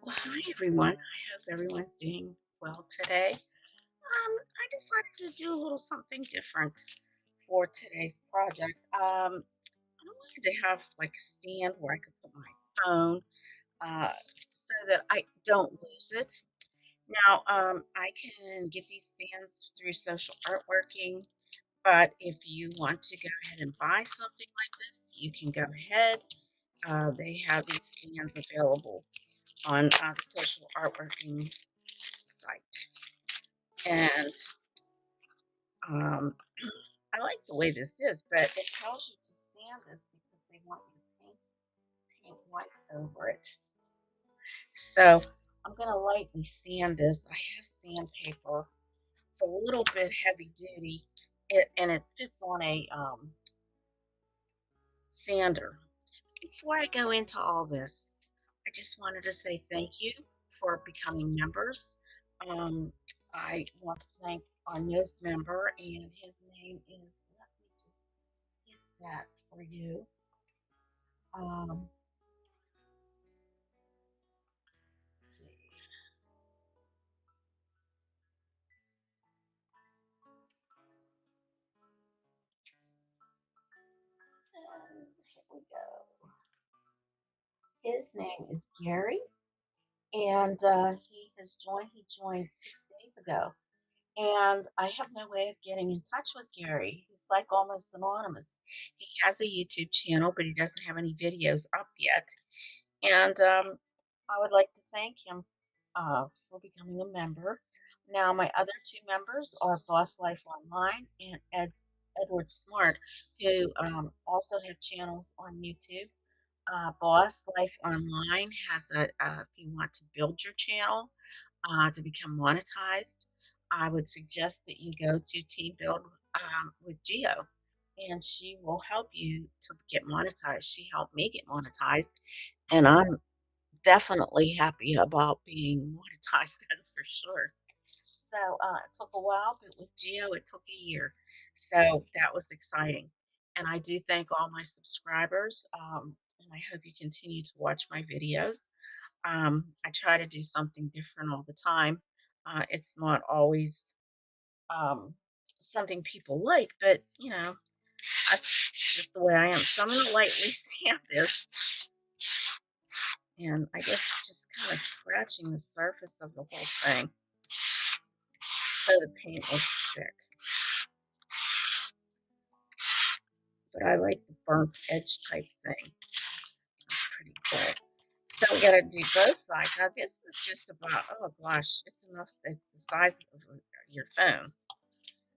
Well, hi everyone. I hope everyone's doing well today. I decided to do a little something different for today's project. I wanted to have like a stand where I could put my phone uh, so that I don't lose it. Now, I can get these stands through social artworking, but if you want to go ahead and buy something like this, you can go ahead. They have these stands available on the social artworking site. And um, I like the way this is, but it tells you to sand this because they want you to paint white over it. So I'm going to lightly sand this. I have sandpaper. It's a little bit heavy duty, and it fits on a sander. Before I go into all this, I just wanted to say thank you for becoming members. Um, I want to thank our newest member, and his name is, let me just get that for you. Um, let's see. And here we go. His name is Gary, and he joined 6 days ago. And I have no way of getting in touch with Gary. He's like almost anonymous. He has a YouTube channel, but he doesn't have any videos up yet. And I would like to thank him for becoming a member. Now, my other two members are Boss Life Online and Edward Smart, who also have channels on YouTube. Boss Life Online has if you want to build your channel to become monetized, I would suggest that you go to Team Build with Geo, and she will help you to get monetized. She helped me get monetized, and I'm definitely happy about being monetized, that's for sure. So it took a while, but with Geo, it took a year. So that was exciting. And I do thank all my subscribers, and I hope you continue to watch my videos. I try to do something different all the time. It's not always um, something people like, but that's just the way I am. So I'm going to lightly stamp this, and I guess just kind of scratching the surface of the whole thing so the paint looks thick. But I like the burnt edge type thing. That's pretty cool. So we gotta do both sides. Now this is just about, oh gosh, it's enough. It's the size of your phone.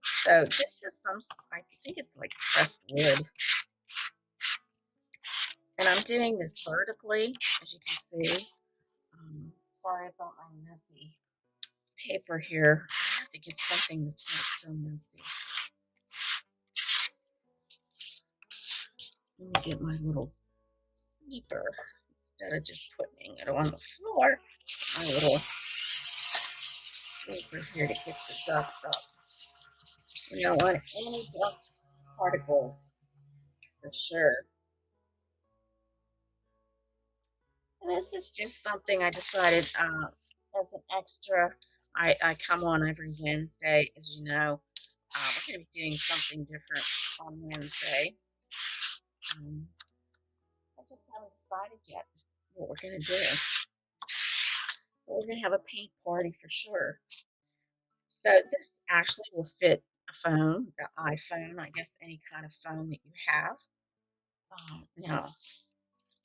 So this is I think it's like pressed wood. And I'm doing this vertically, as you can see. Sorry about my messy paper here. I have to get something that's not so messy. Let me get my little sweeper instead of just putting it on the floor. My little sweeper here to get the dust up. You don't want any dust particles for sure. And this is just something I decided as an extra. I come on every Wednesday, as you know. We're going to be doing something different on Wednesday. Um, I just haven't decided yet what we're going to do. But we're going to have a paint party for sure. So this actually will fit a phone, the iPhone, I guess any kind of phone that you have. Now,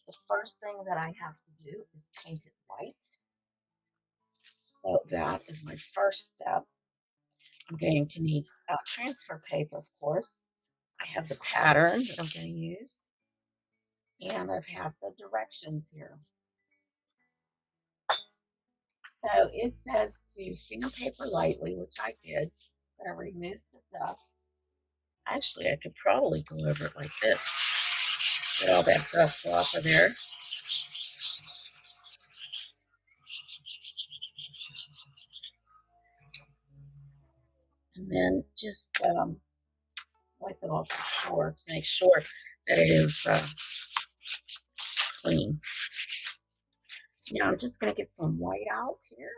the first thing that I have to do is paint it white. So that is my first step. I'm going to need transfer paper, of course. I have the pattern that I'm going to use, and I have the directions here. So it says to sandpaper lightly, which I did. I removed the dust. Actually, I could probably go over it like this. Get all that dust off of there. And then just wipe it off for sure to make sure that it is clean. Now I'm just going to get some white out here.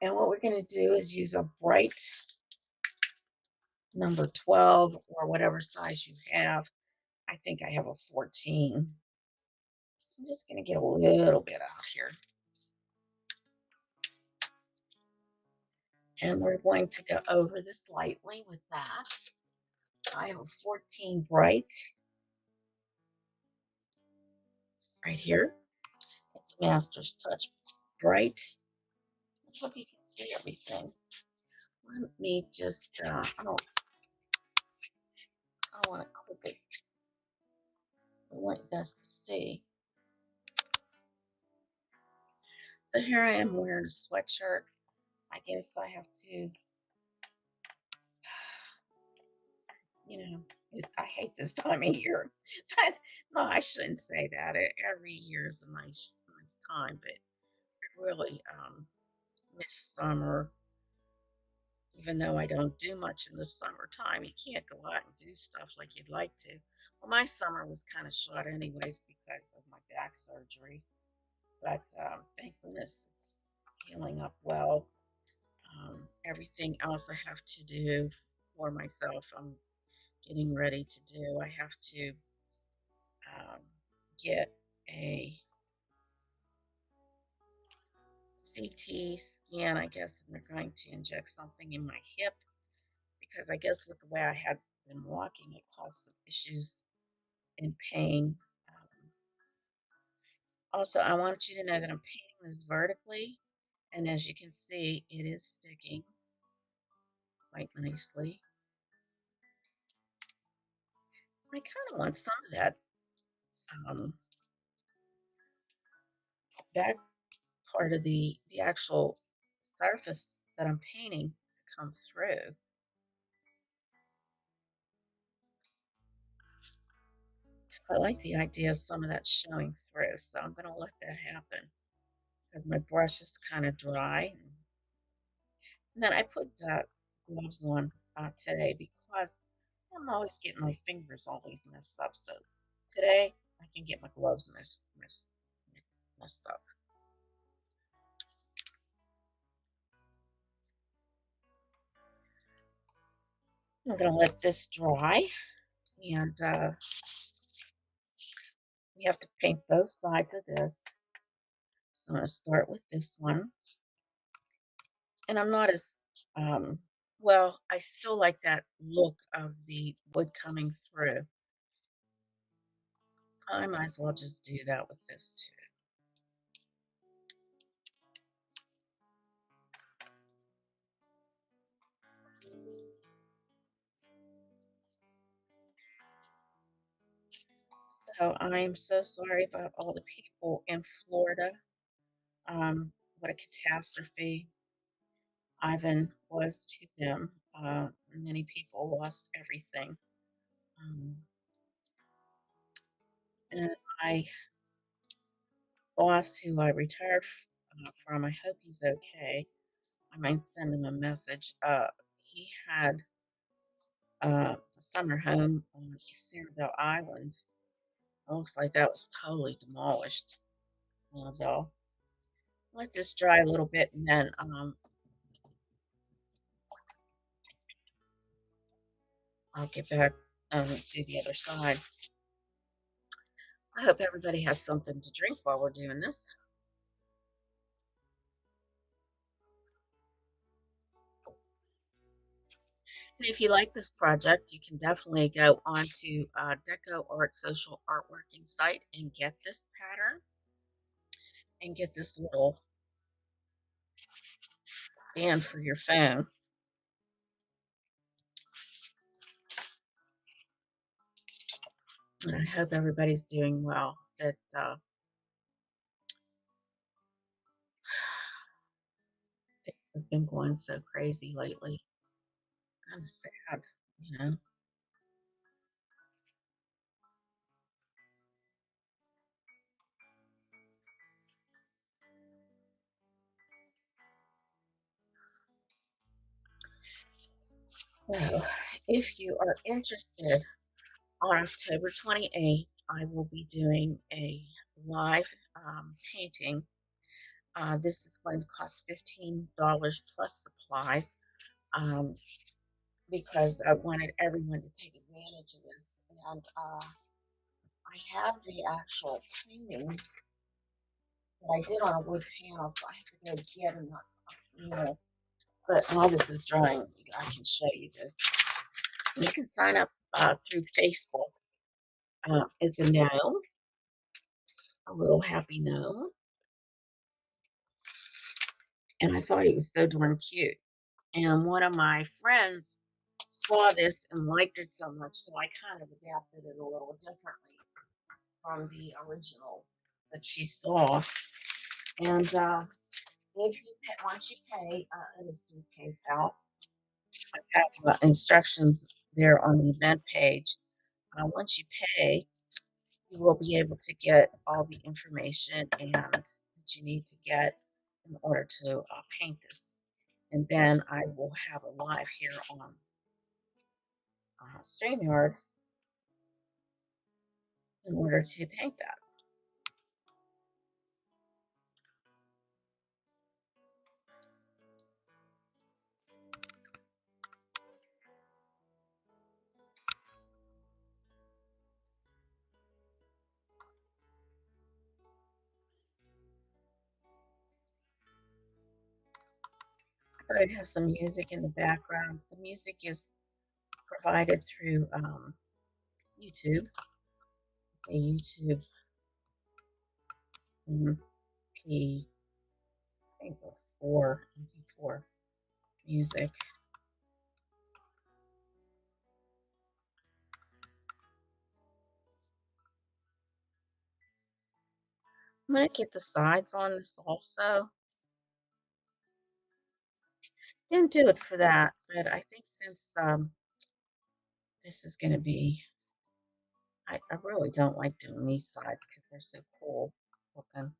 And what we're going to do is use a bright number 12 or whatever size you have. I think I have a 14. I'm just going to get a little bit out here. And we're going to go over this lightly with that. I have a 14 bright right here. It's Master's Touch Bright. I hope you can see everything. Let me just, I want to click it. I want you guys to see. So here I am wearing a sweatshirt. I guess I have to, I hate this time of year. No, I shouldn't say that. Every year is a nice time, but I really miss summer. Even though I don't do much in the summertime, you can't go out and do stuff like you'd like to. Well, my summer was kind of short anyways because of my back surgery. But thank goodness it's healing up well. Everything else I have to do for myself, I'm getting ready to do. I have to um, get a CT scan, I guess, and they're going to inject something in my hip because I guess with the way I had been walking, it caused some issues and pain. Also, I want you to know that I'm painting this vertically, and as you can see, it is sticking quite nicely. I kind of want some of that um, back part of the actual surface that I'm painting to come through. So I like the idea of some of that showing through, so I'm going to let that happen because my brush is kind of dry. And then I put gloves on today because I'm always getting my fingers always messed up. So today I can get my gloves messed up. I'm going to let this dry, and we have to paint both sides of this. So I'm going to start with this one. And I'm not as, well, I still like that look of the wood coming through. So I might as well just do that with this too. So I'm so sorry about all the people in Florida. What a catastrophe Ivan was to them. Many people lost everything. Um, and my boss, who I retired from, I hope he's okay. I might send him a message. He had a summer home on Sanibel Island. It looks like that was totally demolished. So let this dry a little bit, and then I'll get back and do the other side. I hope everybody has something to drink while we're doing this. And if you like this project, you can definitely go onto Deco Art Social Artworking site and get this pattern and get this little stand for your phone. And I hope everybody's doing well. That things have been going so crazy lately. Kind of sad, you know. So, if you are interested, on October 28th, I will be doing a live painting. This is going to cost $15 plus supplies um, because I wanted everyone to take advantage of this. And I have the actual painting that I did on a wood panel, so I have to go get another panel. But all this is drawing. I can show you this. You can sign up through Facebook. It's a gnome, a little happy gnome, and I thought he was so darn cute. And one of my friends saw this and liked it so much, so I kind of adapted it a little differently from the original that she saw. And if you pay, once you pay, it is through PayPal. I have instructions there on the event page. Once you pay, you will be able to get all the information and that you need to get in order to paint this. And then I will have a live here on StreamYard in order to paint that. I thought I'd have some music in the background. The music is provided through YouTube. The YouTube MP, I think it's a 4 MP4 music. I'm gonna get the sides on this also. Didn't do it for that, but I think since this is gonna be, I really don't like doing these sides because they're so cool looking,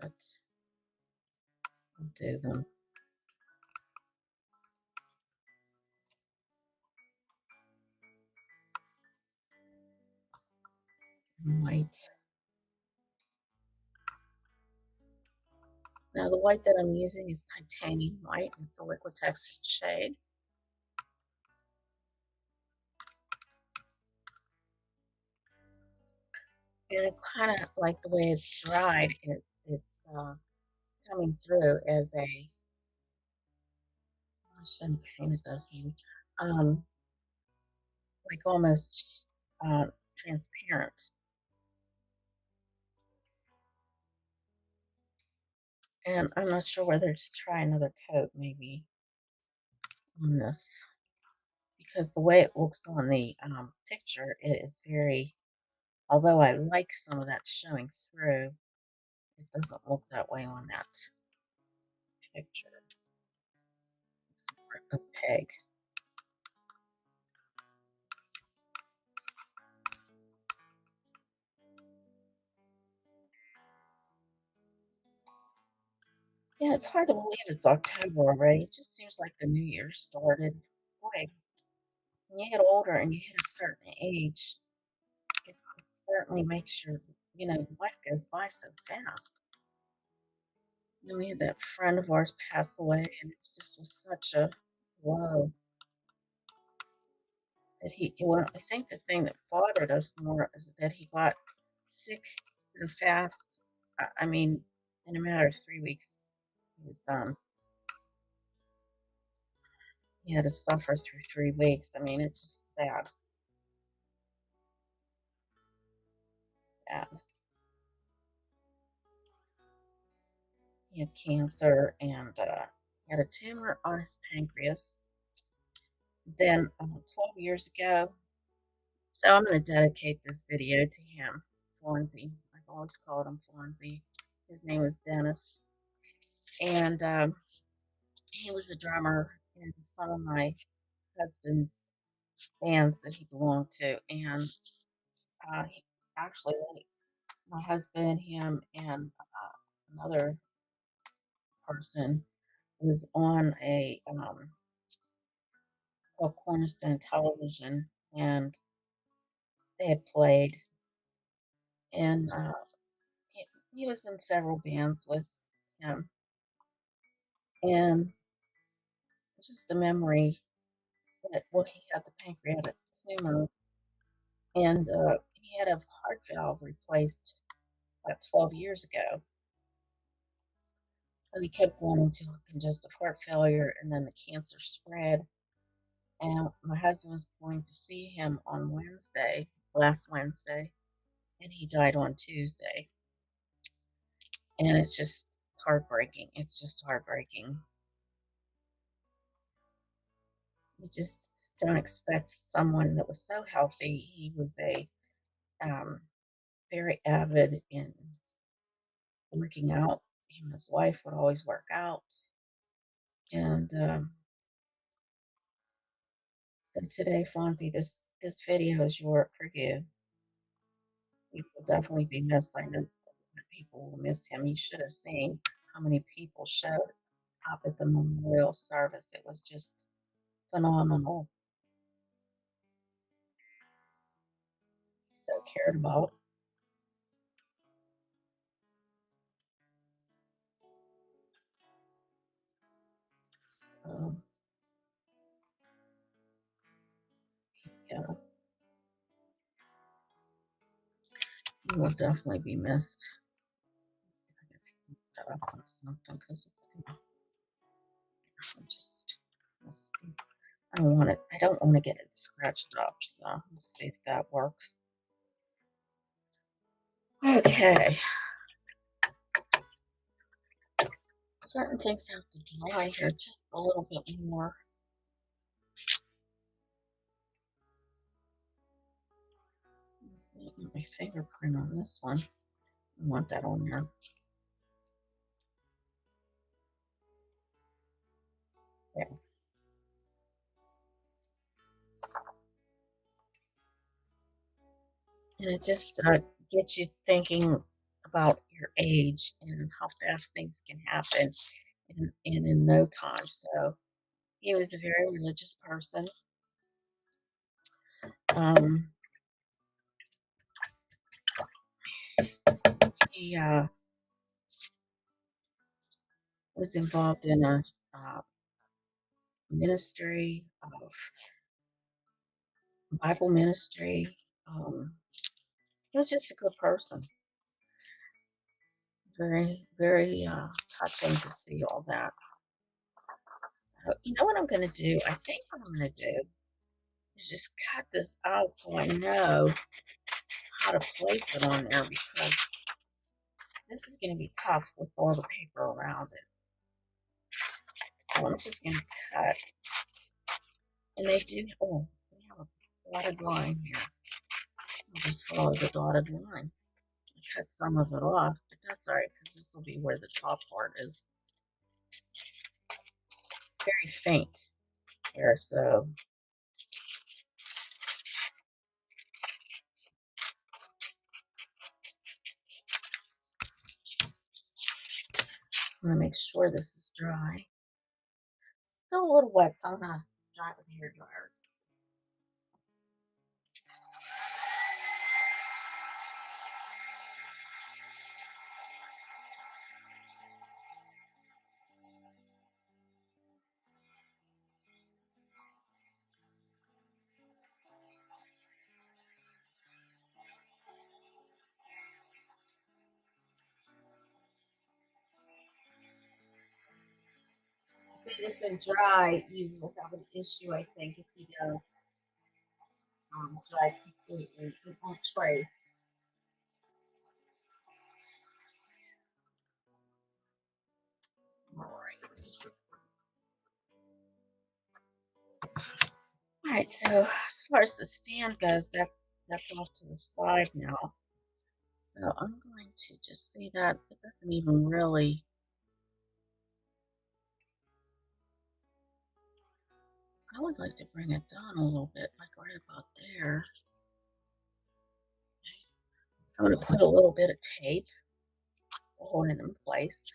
but I'll do them. White. Now the white that I'm using is titanium white. It's a liquid textured shade. And I kind of like the way it's dried. It's coming through as a, I shouldn't paint it does maybe, like almost transparent. And I'm not sure whether to try another coat maybe on this, because the way it looks on the picture, it is very, although I like some of that showing through, it doesn't look that way on that picture. It's more opaque. Yeah, it's hard to believe it's October already. It just seems like the new year started. Boy, when you get older and you hit a certain age, it certainly makes your life goes by so fast. Then we had that friend of ours pass away, and it just was such a blow that well, I think the thing that bothered us more is that he got sick so fast. I mean, in a matter of 3 weeks, he was done. He had to suffer through 3 weeks. I mean, it's just sad. Sad. He had cancer and he had a tumor on his pancreas. Then 12 years ago, so I'm going to dedicate this video to him, Florensy. I've always called him Florensy. His name is Dennis. And he was a drummer in some of my husband's bands that he belonged to. And actually, my husband, him, and another person was on it's called Cornerstone Television, and they had played, and he was in several bands with him, and just a memory that, well, he had the pancreatic tumor, and he had a heart valve replaced about 12 years ago. So he kept going into congestive heart failure, and then the cancer spread. And my husband was going to see him on Wednesday, last Wednesday, and he died on Tuesday. And it's heartbreaking. It's just heartbreaking. You just don't expect someone that was so healthy. He was a um, very avid in working out. Him and his wife would always work out. And so today, Fonzie, this video is for you. He will definitely be missed. I know that people will miss him. You should have seen how many people showed up at the memorial service. It was just phenomenal. He's so cared about. So, yeah, he will definitely be missed. I can stick that up on something because it's gonna just. I don't want it. I don't want to get it scratched up. So we'll see if that works. Okay. Certain things have to dry here just a little bit more. Let's see, my fingerprint on this one. I want that on there. Yeah. And it just gets you thinking about your age and how fast things can happen in no time. So he was a very religious person. Um, he was involved in a ministry of Bible ministry. He was just a good person. Very, very touching to see all that. So, you know what I'm going to do? I think what I'm going to do is just cut this out so I know how to place it on there because this is going to be tough with all the paper around it. So I'm just going to cut. And they do, oh, they have a dotted line here. I'll just follow the dotted line. I cut some of it off, but that's all right because this will be where the top part is. It's very faint here, so I'm going to make sure this is dry. It's still a little wet, so I'm going to dry it with a hairdryer. If it isn't dry, you will have an issue, I think, if you don't dry completely. It won't trace. All right. All right, so as far as the stand goes, that's off to the side now. So I'm going to just see that it doesn't even really. I would like to bring it down a little bit, like right about there. So I'm going to put a little bit of tape to hold it in place.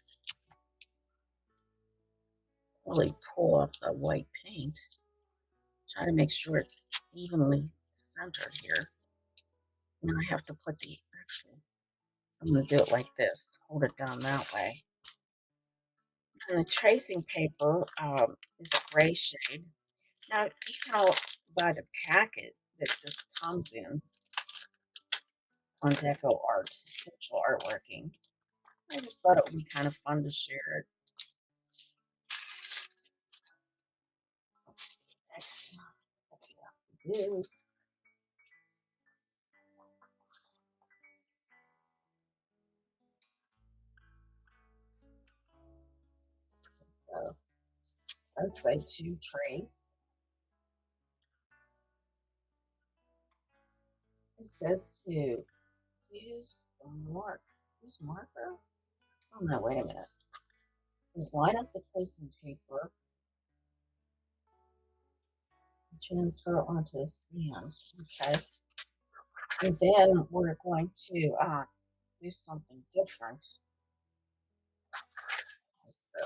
Really pull off the white paint. Try to make sure it's evenly centered here. And I have to put the actually, I'm going to do it like this. Hold it down that way. And the tracing paper is a gray shade. Now, you can all buy the packet that this comes in on Deco Arts, Essential Artworking. I just thought it would be kind of fun to share it. Next, what we have to do. So, let's say to trace. It says to use marker. Oh no, wait a minute. Just line up the tracing paper and transfer it onto the stand. Okay. And then we're going to do something different. So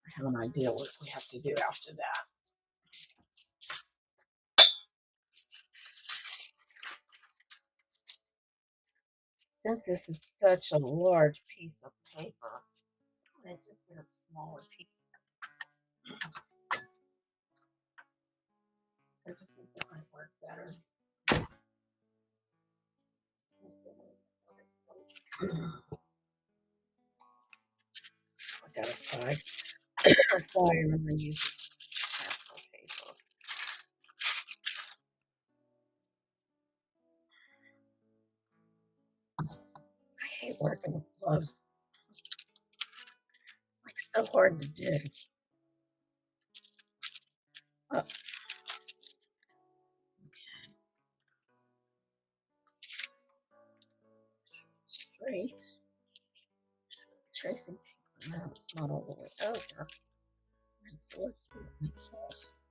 I have an idea what we have to do after that. Since this is such a large piece of paper, I'm going to just get a smaller piece because I think that might work better. Put that aside. Sorry, I'm going to use this transfer paper. I hate working with gloves. It's like so hard to do. Oh, straight. Tracing paper. No, it's not all the way over. And so let's do it first.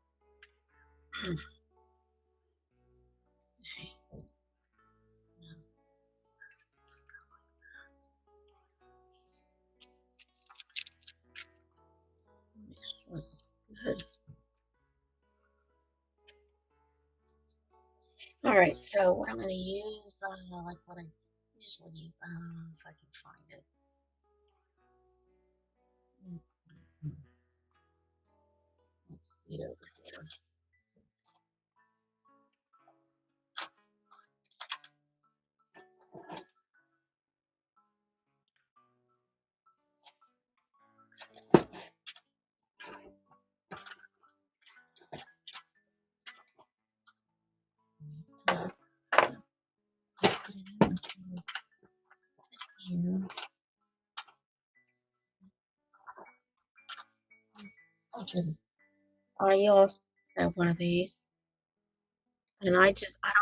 Make sure it's good. All right, so what I'm going to use, like what I usually use, if I can find it. Let's see it over here. Here. Oh, goodness. You also have one of these. And I don't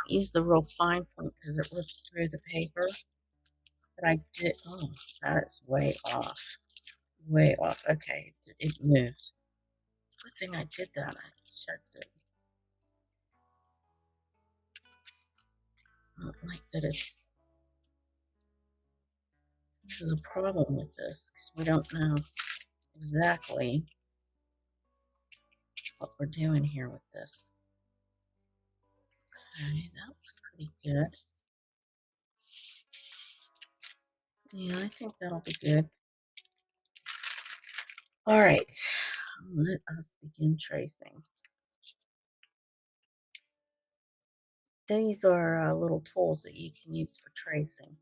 use the real fine point because it rips through the paper. But I did, oh, that is way off. Way off. Okay, it moved. Good thing I did that. I checked it. I don't like that this is a problem with this because we don't know exactly what we're doing here with this. Okay, that looks pretty good. Yeah, I think that'll be good. All right, let us begin tracing. These are little tools that you can use for tracing.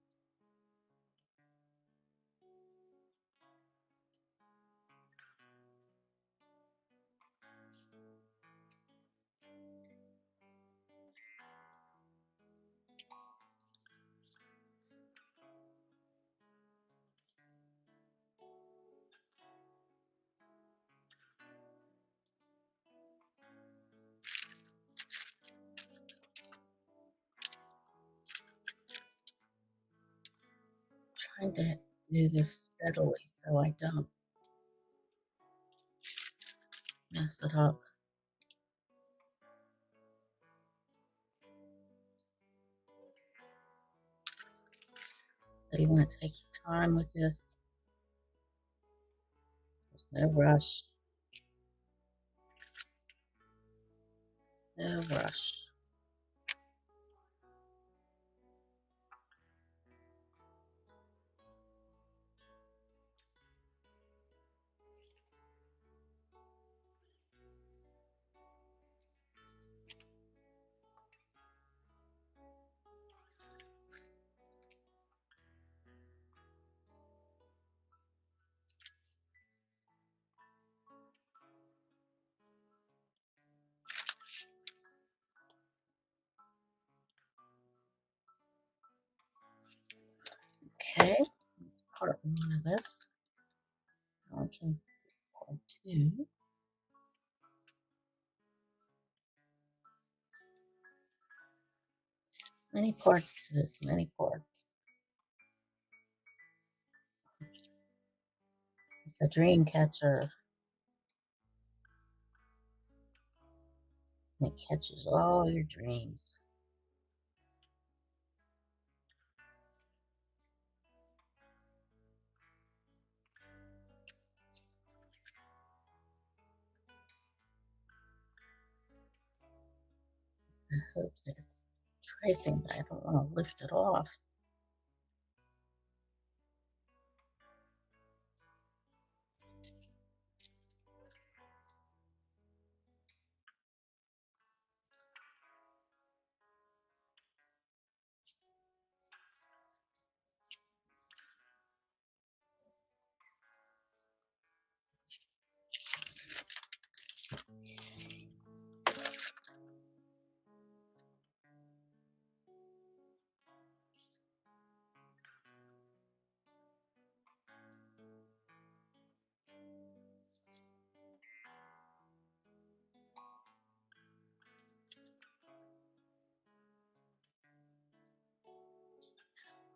Trying to do this steadily so I don't mess it up. So you want to take your time with this. There's no rush. No rush. Okay, that's part one of this. Now we can do part two. Many parts to this, many parts. It's a dream catcher. And it catches all your dreams. I hope that it's tracing, but I don't want to lift it off.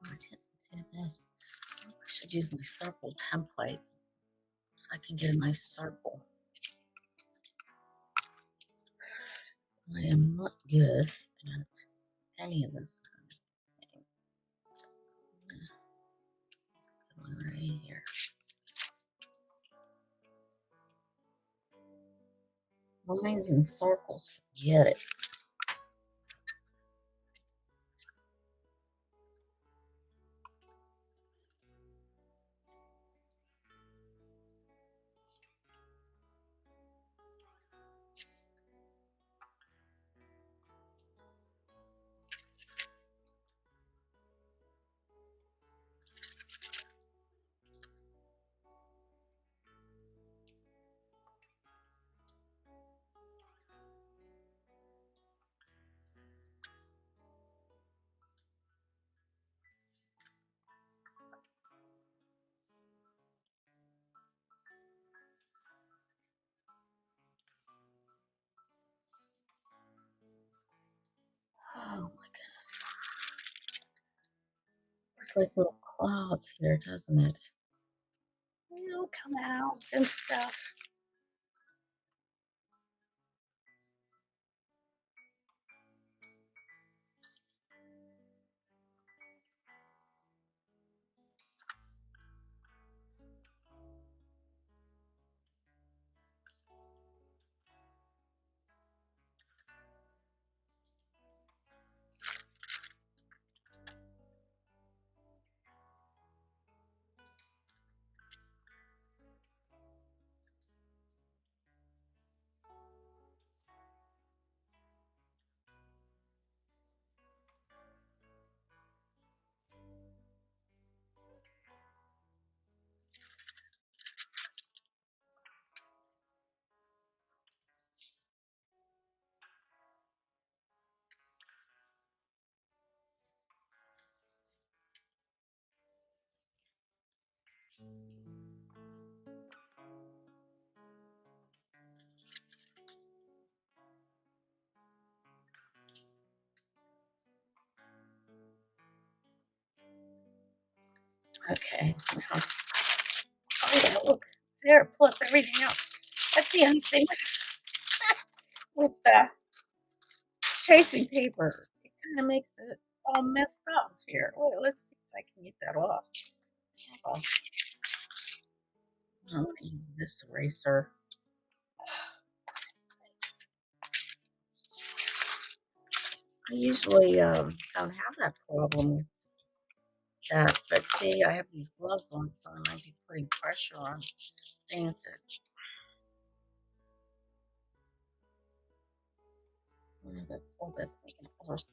I didn't do this. I should use my circle template so I can get a nice circle. I am not good at any of this kind of thing. One right here. Lines and circles, forget it. Oh my goodness. It's like little clouds here, doesn't it? Come out and stuff. Okay. Now, oh yeah, look there. Plus everything else. That's the only thing with tracing paper. It kind of makes it all messed up here. Wait, let's see if I can get that off. Oh, I'm gonna use this eraser. I usually don't have that problem with that, but see, I have these gloves on, so I might be putting pressure on things that. That's making it worse.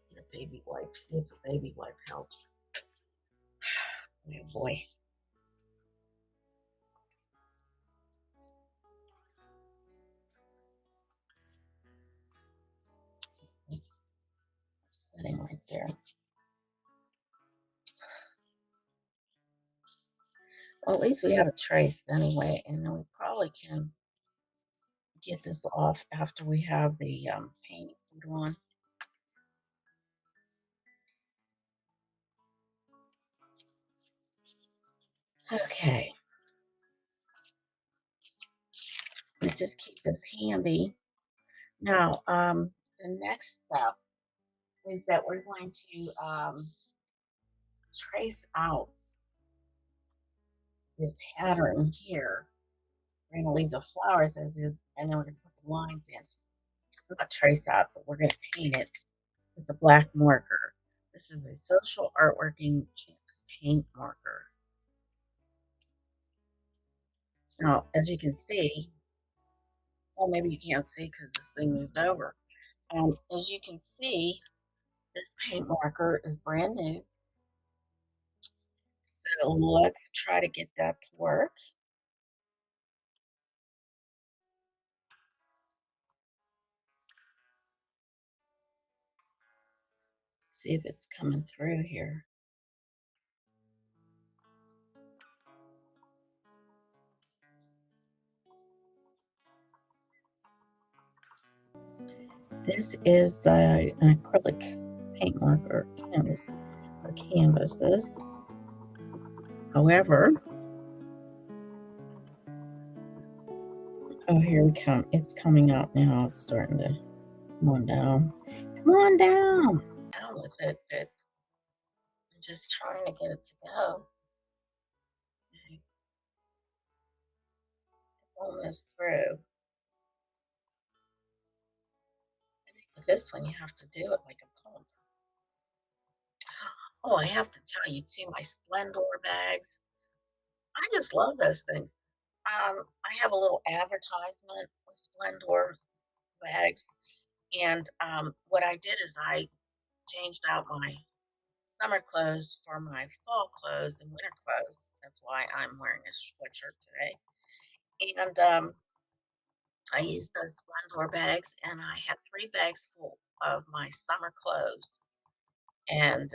Get a baby wipe. See if a baby wipe helps. Oh boy. there. Well, at least we have a trace anyway, and then we probably can get this off after we have the paint put on. Okay, we just keep this handy. Now, the next step is that we're going to trace out the pattern here. We're going to leave the flowers as is, and then we're going to put the lines in. Not trace out, but we're going to paint it with a black marker. This is a social artworking canvas paint marker. Now, as you can see, well, maybe you can't see because this thing moved over. As you can see, this paint marker is brand new. So let's try to get that to work. See if it's coming through here. This is an acrylic paint marker canvas or canvases. However, oh, here we come. It's coming out now. It's starting to come on down. Come on down. Down with it. I'm just trying to get it to go. Okay, it's almost through. I think with this one, you have to do it like a pump. Oh, I have to tell you too, my Splendor bags. I just love those things. I have a little advertisement with Splendor bags, and what I did is I changed out my summer clothes for my fall clothes and winter clothes. That's why I'm wearing a sweatshirt today. And I used those Splendor bags, and I had 3 bags full of my summer clothes. And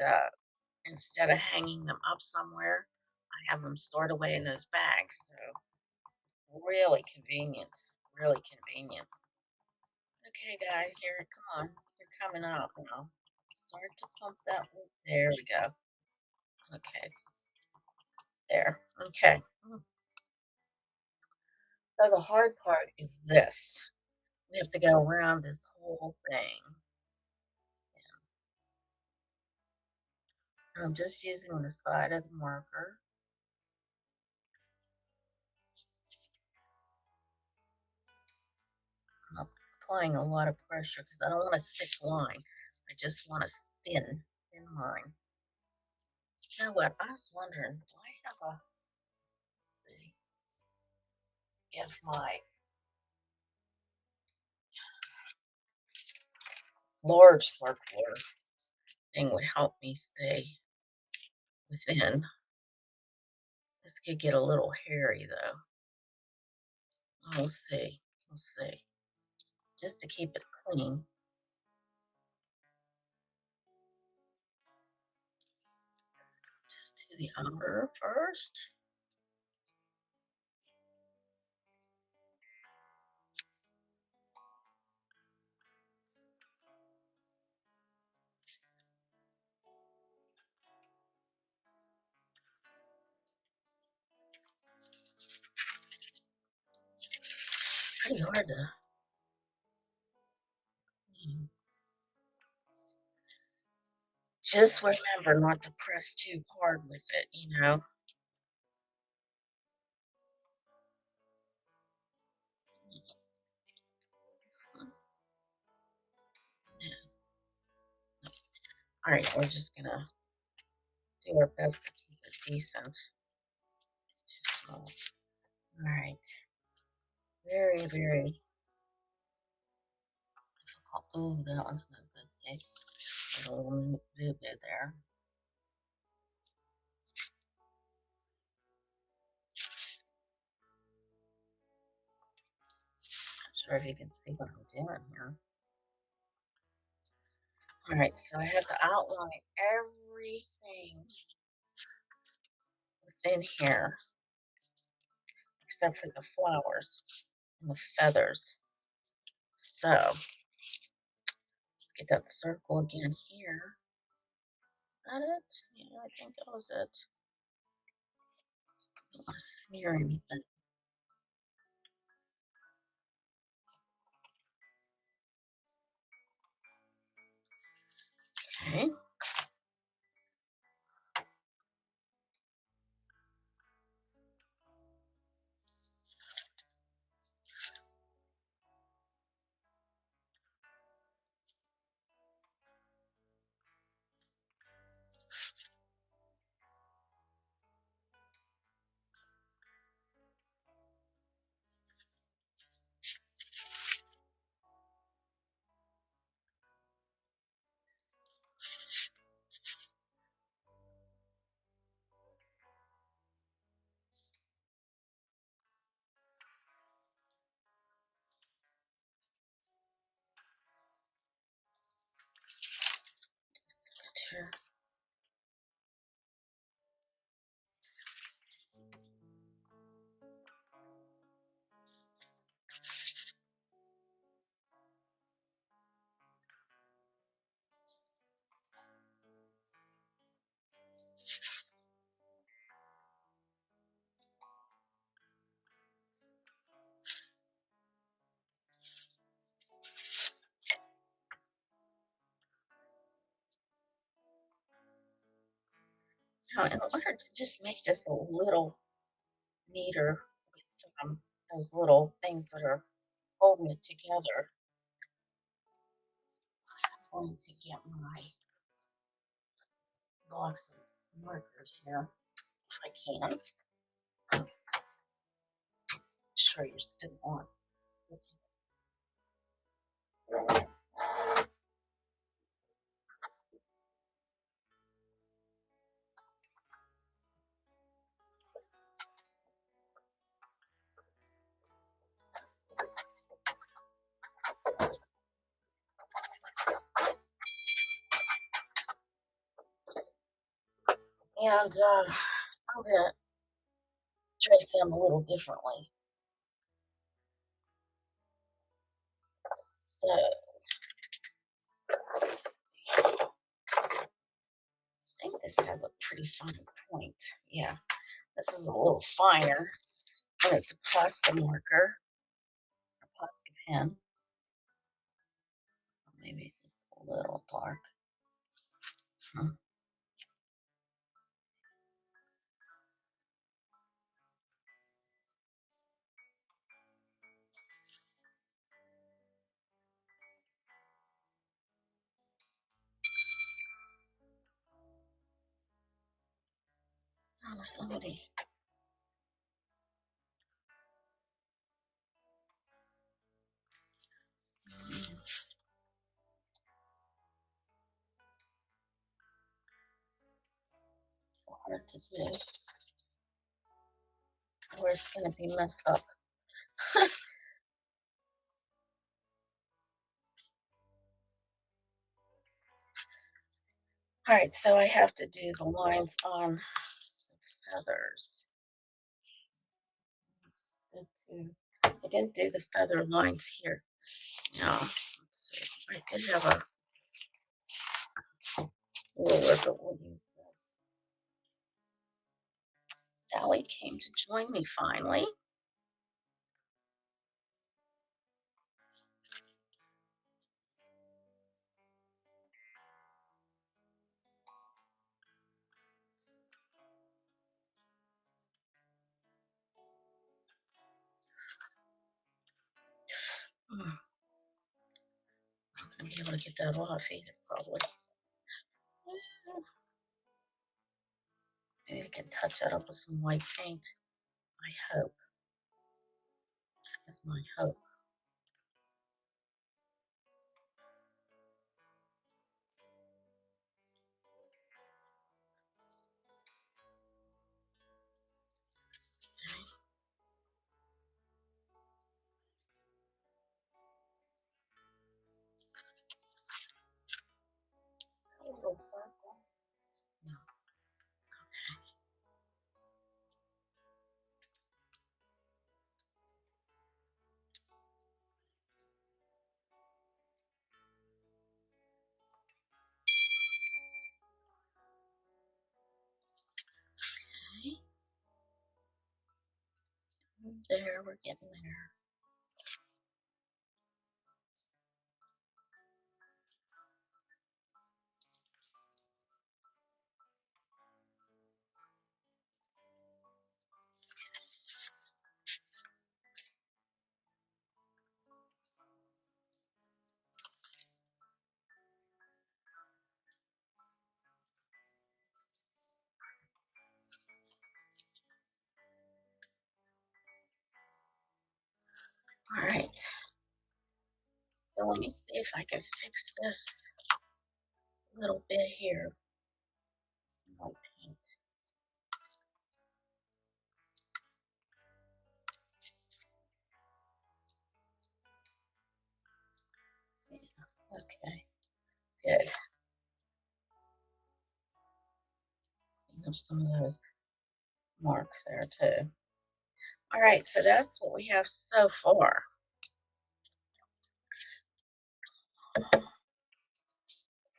instead of hanging them up somewhere, I have them stored away in those bags. So really convenient. Really convenient. Okay, guys, here, come on. You're coming out now. Start to pump that. There we go. Okay, it's there. Okay. So the hard part is this. We have to go around this whole thing. And I'm just using the side of the marker. I'm applying a lot of pressure because I don't want a thick line. I just want a thin line. You know what? I was wondering, do I have a, let's see, if my large circular thing would help me stay within. This could get a little hairy though. We'll see. We'll see. Just to keep it clean. Just do the upper first. Pretty hard to clean. Just remember not to press too hard with it, you know. All right, we're just gonna do our best to keep it decent. It's too small. All right. Very, very difficult. Oh, that one's not good. See, a little bit there. Not sure if you can see what I'm doing here. All right, so I have to outline everything within here except for the flowers and the feathers. So let's get that circle again here. That it? Yeah, I think that was it. Don't want to smear anything. Okay. Sure. Now, in order to just make this a little neater with those little things that are holding it together, I'm going to get my blocks and markers here if I can. Sure, you're still on. And I'm going to trace them a little differently. So I think this has a pretty fine point. Yeah, this is a little finer, and it's a Posca marker, a Posca pen. Maybe just a little dark. Oh, somebody. So hard to do. Or it's going to be messed up. All right, so I have to do the lines on the feathers. I didn't do the feather lines here. Now, let's see. I did have a ruler, but we'll use this. Sally came to join me finally. I'm not going to be able to get that off either, probably. Maybe I can touch that up with some white paint. I hope. That's my hope. There, we're getting there. All right. So let me see if I can fix this little bit here. Some white paint. Yeah, okay, good. You have some of those marks there too. All right, so that's what we have so far.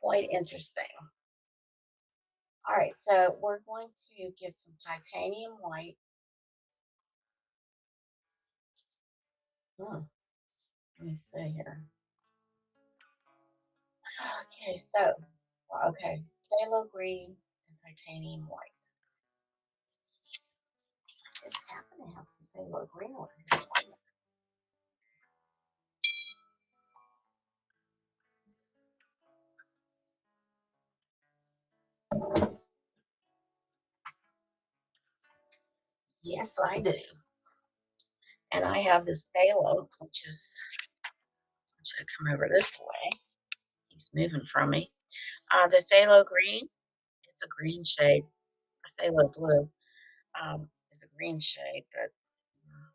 Quite interesting. All right, so we're going to get some titanium white. Hmm, let me see here. Okay, so, okay, phthalo green and titanium white. Just happen to have some phthalo green over here somewhere. Yes, I do. And I have this phthalo, which is, I'm going to come over this way. He's moving from me. The phthalo green, it's a green shade. A phthalo blue is a green shade, but I'm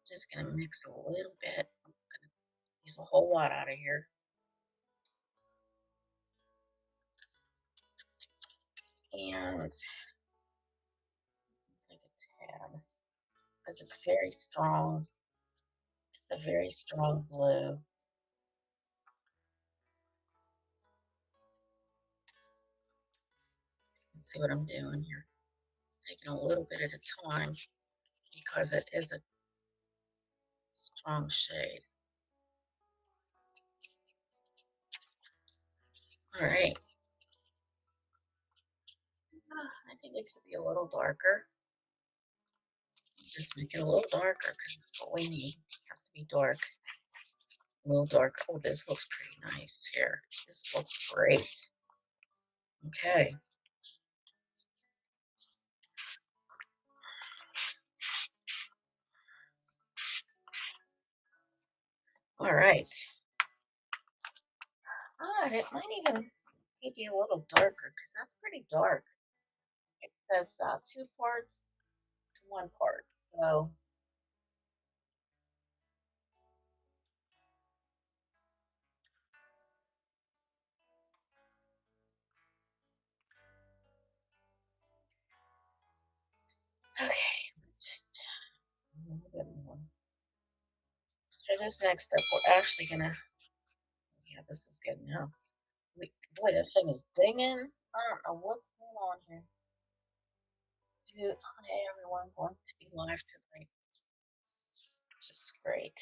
just going to mix a little bit. I'm going to use a whole lot out of here. And take a tad because it's very strong. It's a very strong blue. Let's see what I'm doing here. It's taking a little bit at a time because it is a strong shade. All right. I think it could be a little darker. Just make it a little darker because that's what we need. It has to be dark. A little dark. Oh, this looks pretty nice here. This looks great. Okay. All right. And it might even be a little darker because that's pretty dark. It says 2 parts to 1 part. So, okay, let's just a little bit more. So for this next step, we're actually gonna, yeah, this is good now. Boy, this thing is dinging. I don't know what's going on here. Dude, hey everyone, going to be live tonight. Just great.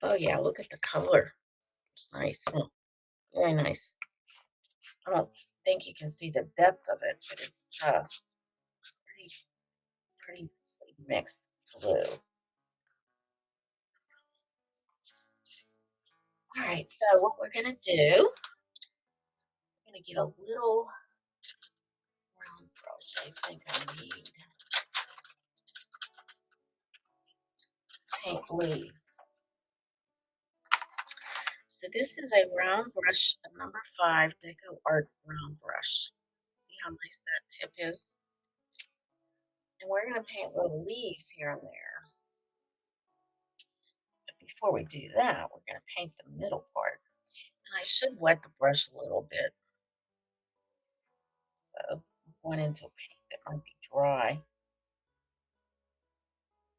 Oh yeah, look at the color. It's nice. Very nice. I don't think you can see the depth of it, but it's pretty nicely mixed blue. All right, so what we're gonna do, we're gonna get a little round brush. I think I need paint leaves. So this is a round brush, a number 5 Deco Art round brush. See how nice that tip is? And we're going to paint little leaves here and there. But before we do that, we're going to paint the middle part. And I should wet the brush a little bit. So I'm going into a paint that might be dry.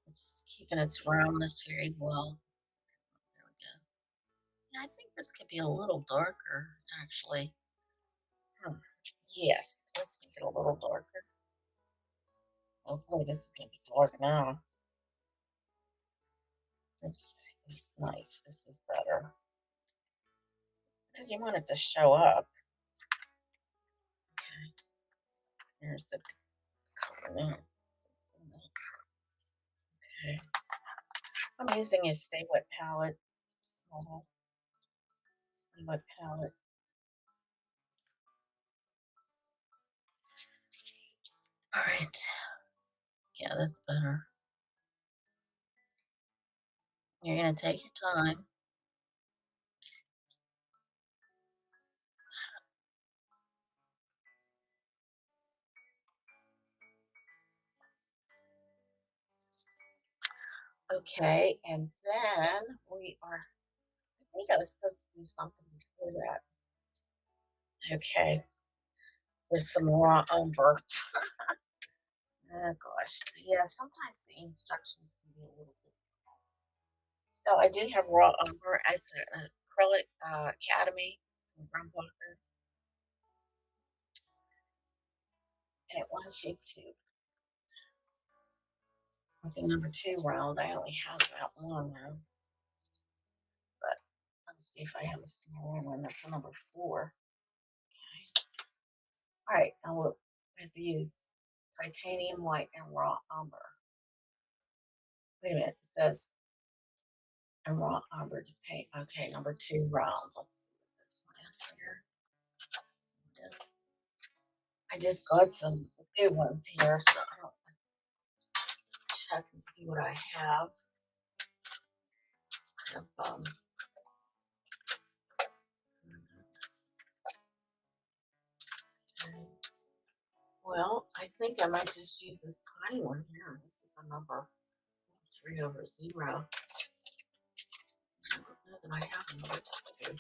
It's keeping its roundness very well. There we go. Yeah, I think this could be a little darker, actually. Yes, let's make it a little darker. Hopefully this is gonna be dark now. This is nice. This is better because you want it to show up. Okay, there's the color now. Okay, I'm using a Stay Wet palette, small Stay Wet palette. All right, yeah, that's better. You're gonna take your time. Okay, and then we are. I think I was supposed to do something before that. Okay, with some raw umber. Oh gosh, yeah. Sometimes the instructions can be a little different. So I do have raw umber. It's an acrylic Academy from Grumbucker, and it wants you to. With the number 2 round, I only have that one now, but let's see if I have a smaller one. That's a number 4. Okay. All right, now we'll have to use titanium white and raw umber. Wait a minute, it says and raw umber to paint. Okay, number 2 round. Let's see what this one is here. I just got some new ones here, so I'll check and see what I have. I have well, I think I might just use this tiny one here. This is a number 3/0. I don't know that I have a number 2.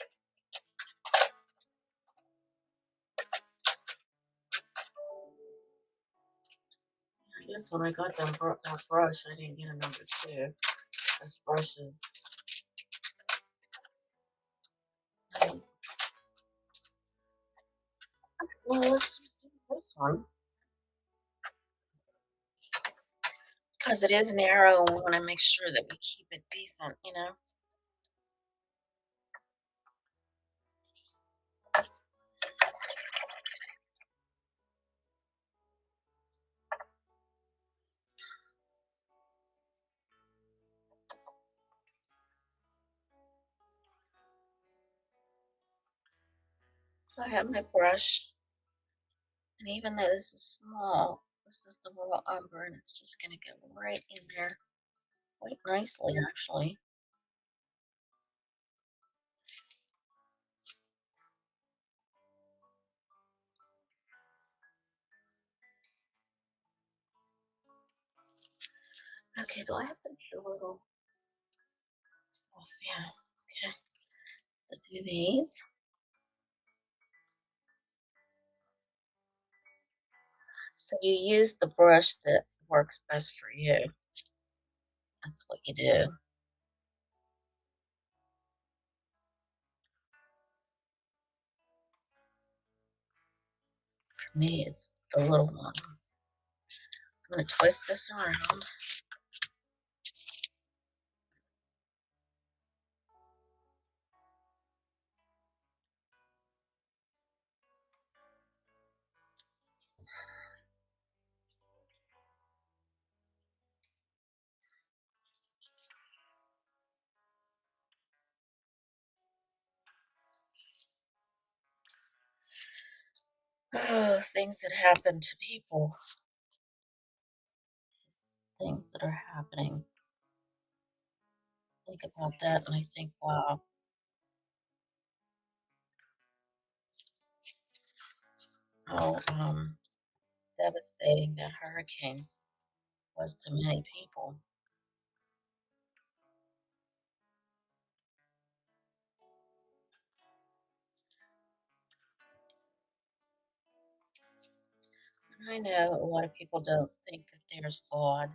I guess when I got that brush, I didn't get a number 2. This brush is. Well, let's just do this one because it is narrow. We want to make sure that we keep it decent, you know. So I have my brush, and even though this is small, this is the raw umber, and it's just going to go right in there quite nicely, actually. Okay, do I have to do a little? Oh, yeah. Okay, to do these. So you use the brush that works best for you. That's what you do. For me, it's the little one. So I'm going to twist this around. Oh, things that happen to people. Things that are happening. Think about that and I think, wow, how devastating that hurricane was to many people. And I know a lot of people don't think that there's God,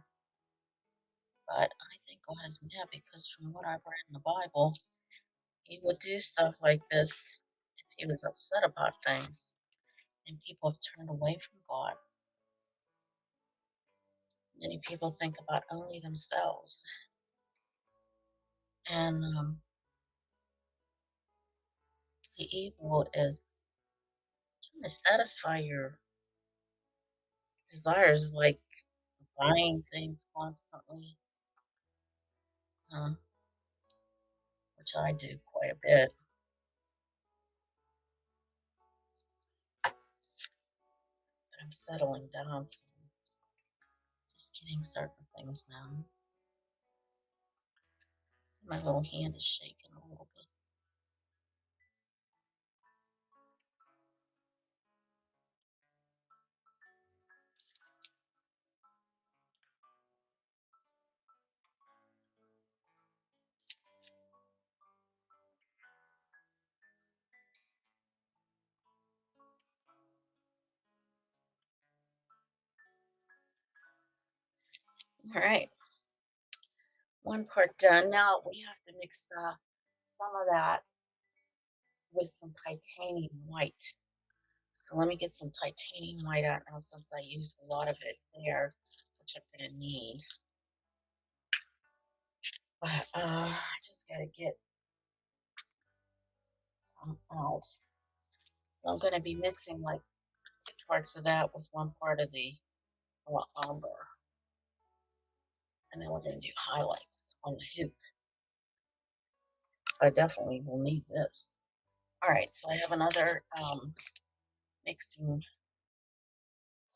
but I think God is mad because from what I've read in the Bible, he would do stuff like this if he was upset about things. and people have turned away from God. Many people think about only themselves, and the evil is trying to satisfy your desires, like buying things constantly, uh, which I do quite a bit. But I'm settling down, so I'm just getting certain things now. So my little hand is shaking a little bit. All right, one part done. Now we have to mix some of that with some titanium white. So let me get some titanium white out now since I used a lot of it there, which I'm going to need. But I just got to get some out. So I'm going to be mixing like 2 parts of that with 1 part of the umber. And then we're going to do highlights on the hoop. So I definitely will need this. All right, so I have another mixing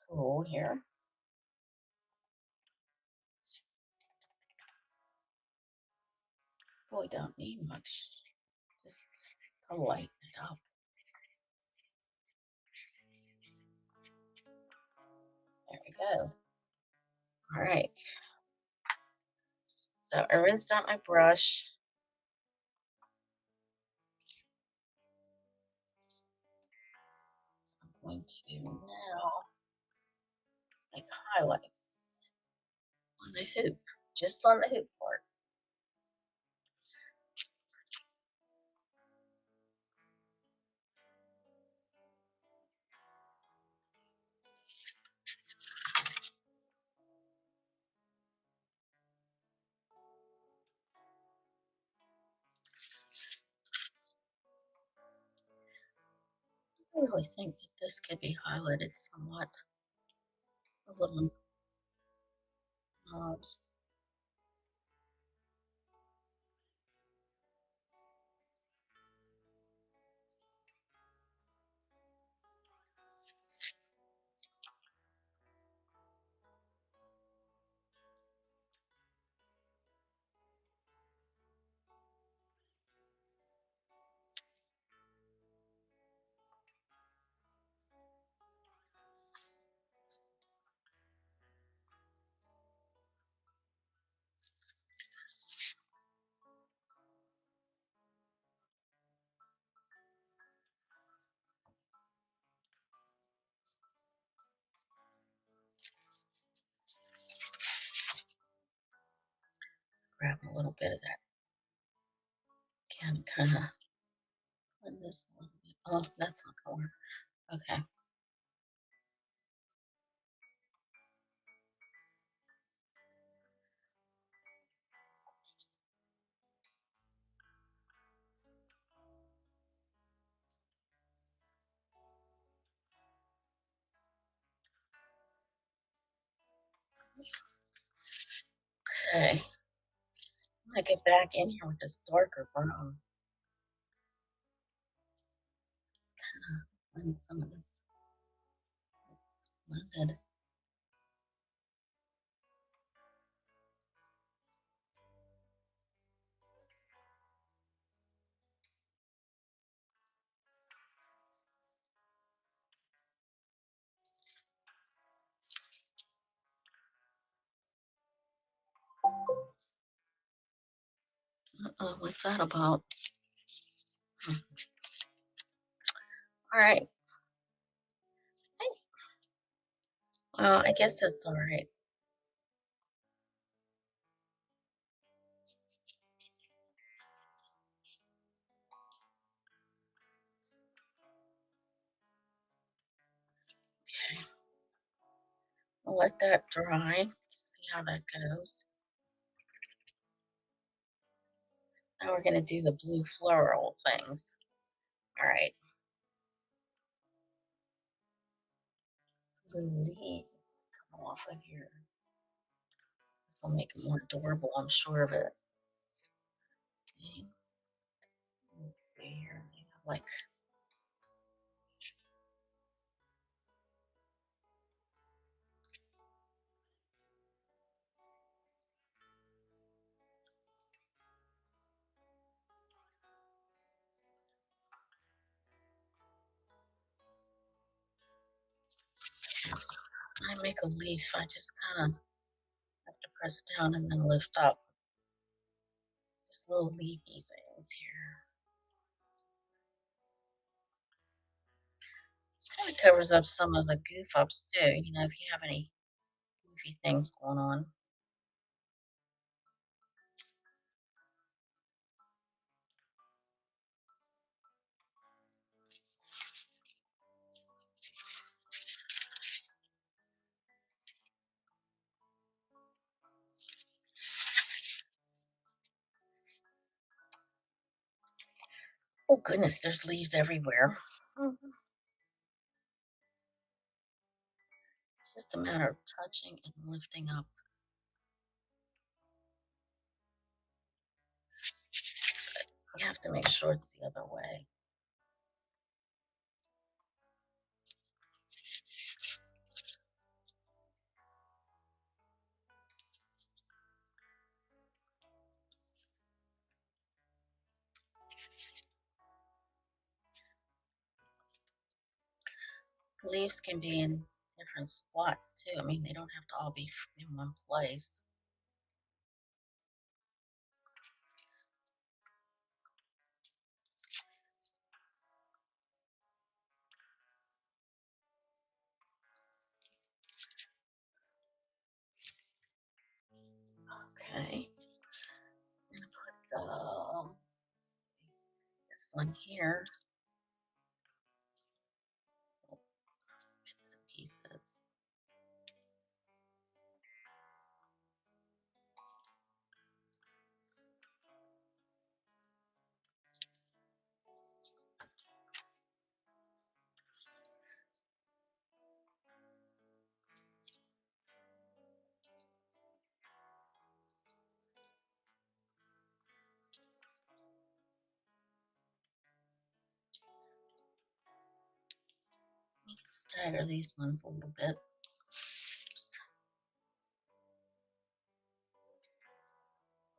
tool here. Really don't need much, just to lighten it up. There we go. All right. So I rinsed out my brush. I'm going to now make highlights on the hoop, just on the hoop part. I really think that this could be highlighted somewhat. A little knobs. Grab a little bit of that. Can kind of blend this a little bit. Oh, that's not gonna work. Okay. Okay. I'm gonna get back in here with this darker brown. Just kind of blend some of this blended. Uh-oh, what's that about? Hmm. All right. I guess that's all right. I'll let that dry, see how that goes. Now we're going to do the blue floral things. All right, blue leaves come off of here. This will make it more adorable, I'm sure of it. Okay. Let's see here. Like, I make a leaf, I just kind of have to press down and then lift up. Just little leafy things here. Kind of covers up some of the goof ups too, if you have any goofy things going on. Oh goodness, there's leaves everywhere. Mhm. It's just a matter of touching and lifting up. You have to make sure it's the other way. Leaves can be in different spots too. I mean, they don't have to all be in one place. Okay. I'm gonna put this one here. Bits and pieces. You can stagger these ones a little bit. Oops.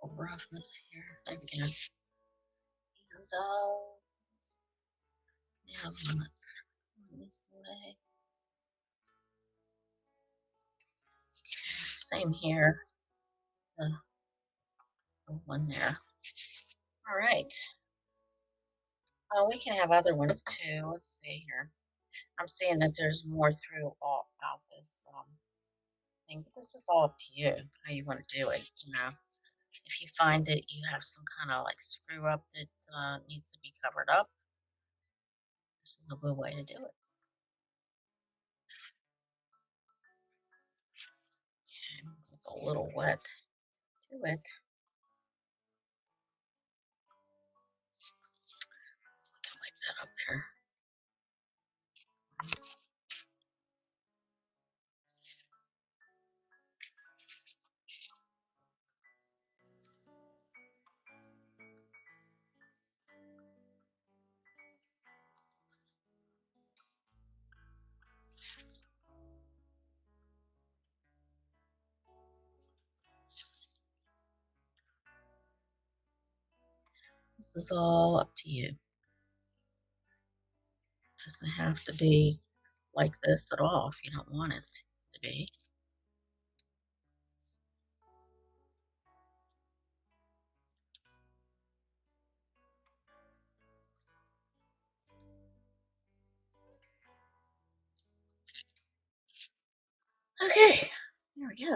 A roughness here. There we go. And now let's go this way. Same here. The one there. All right. We can have other ones too. Let's see here. I'm seeing that there's more through all about this thing, but this is all up to you how you want to do it. If you find that you have some kind of like screw up that needs to be covered up, this is a good way to do it. Okay, it's a little wet to it. So we can wipe that up there. This is all up to you. It doesn't have to be like this at all if you don't want it to be. Okay, there we go.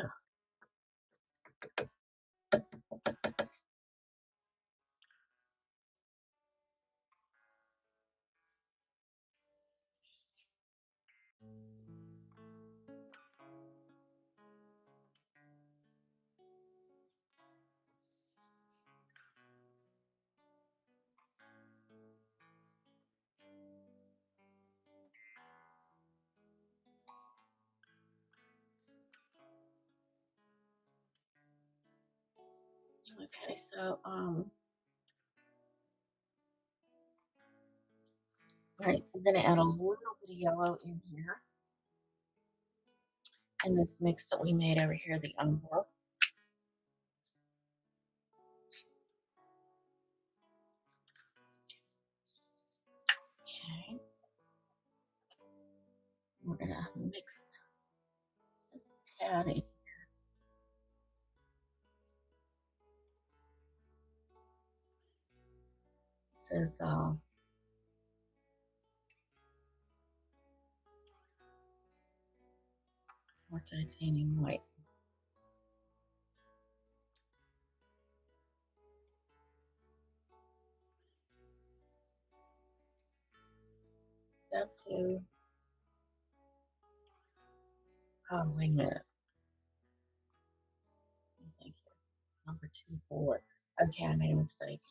Okay, so right, we're gonna add a little bit of yellow in here in this mix that we made over here, the umber. Okay, we're gonna mix just a tad. It says more titanium white. Step two. Oh, wait a minute. Thank you. Number two, four. Okay, I made a mistake.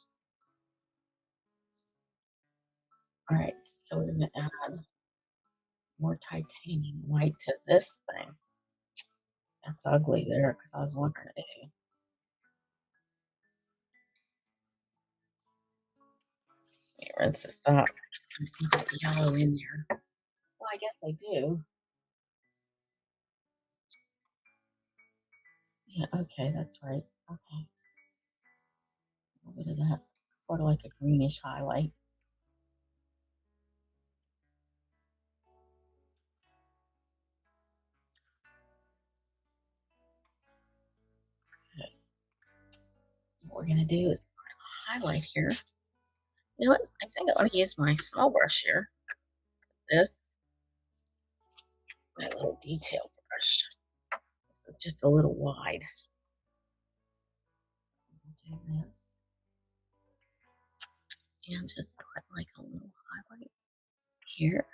All right, so we're gonna add more titanium white to this thing. That's ugly there because I was wondering, hey, let me rinse this up. Put yellow in there. Well, I guess I do. Yeah, okay, that's right. Okay, a little bit of that, sort of like a greenish highlight. Okay. What we're gonna do is put a highlight here. You know what? I think I want to use my small brush here. This, my little detail brush. This is just a little wide. I'll do this and just put like a little highlight here.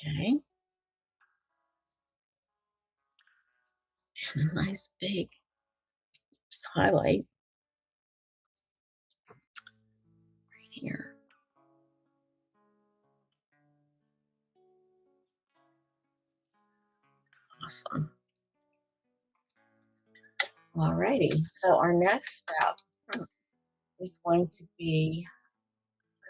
Okay. And a nice big highlight right here. Awesome. Alrighty. So our next step is going to be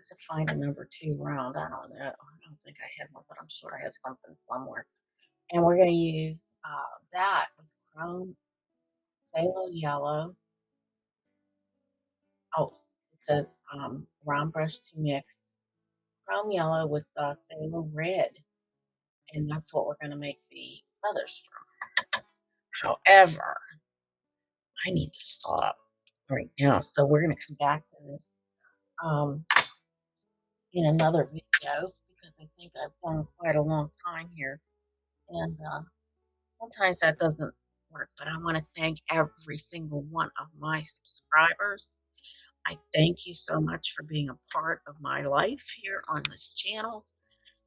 to find a number two round. I don't know. I don't think I have one, but I'm sure I have something somewhere. And we're going to use that with chrome phthalo yellow. Oh, it says round brush to mix chrome yellow with phthalo red. And that's what we're going to make the feathers from. However, I need to stop right now. So we're going to come back to this um, in another video because I think I've done quite a long time here. And sometimes that doesn't work, but I want to thank every single one of my subscribers. I thank you so much for being a part of my life here on this channel.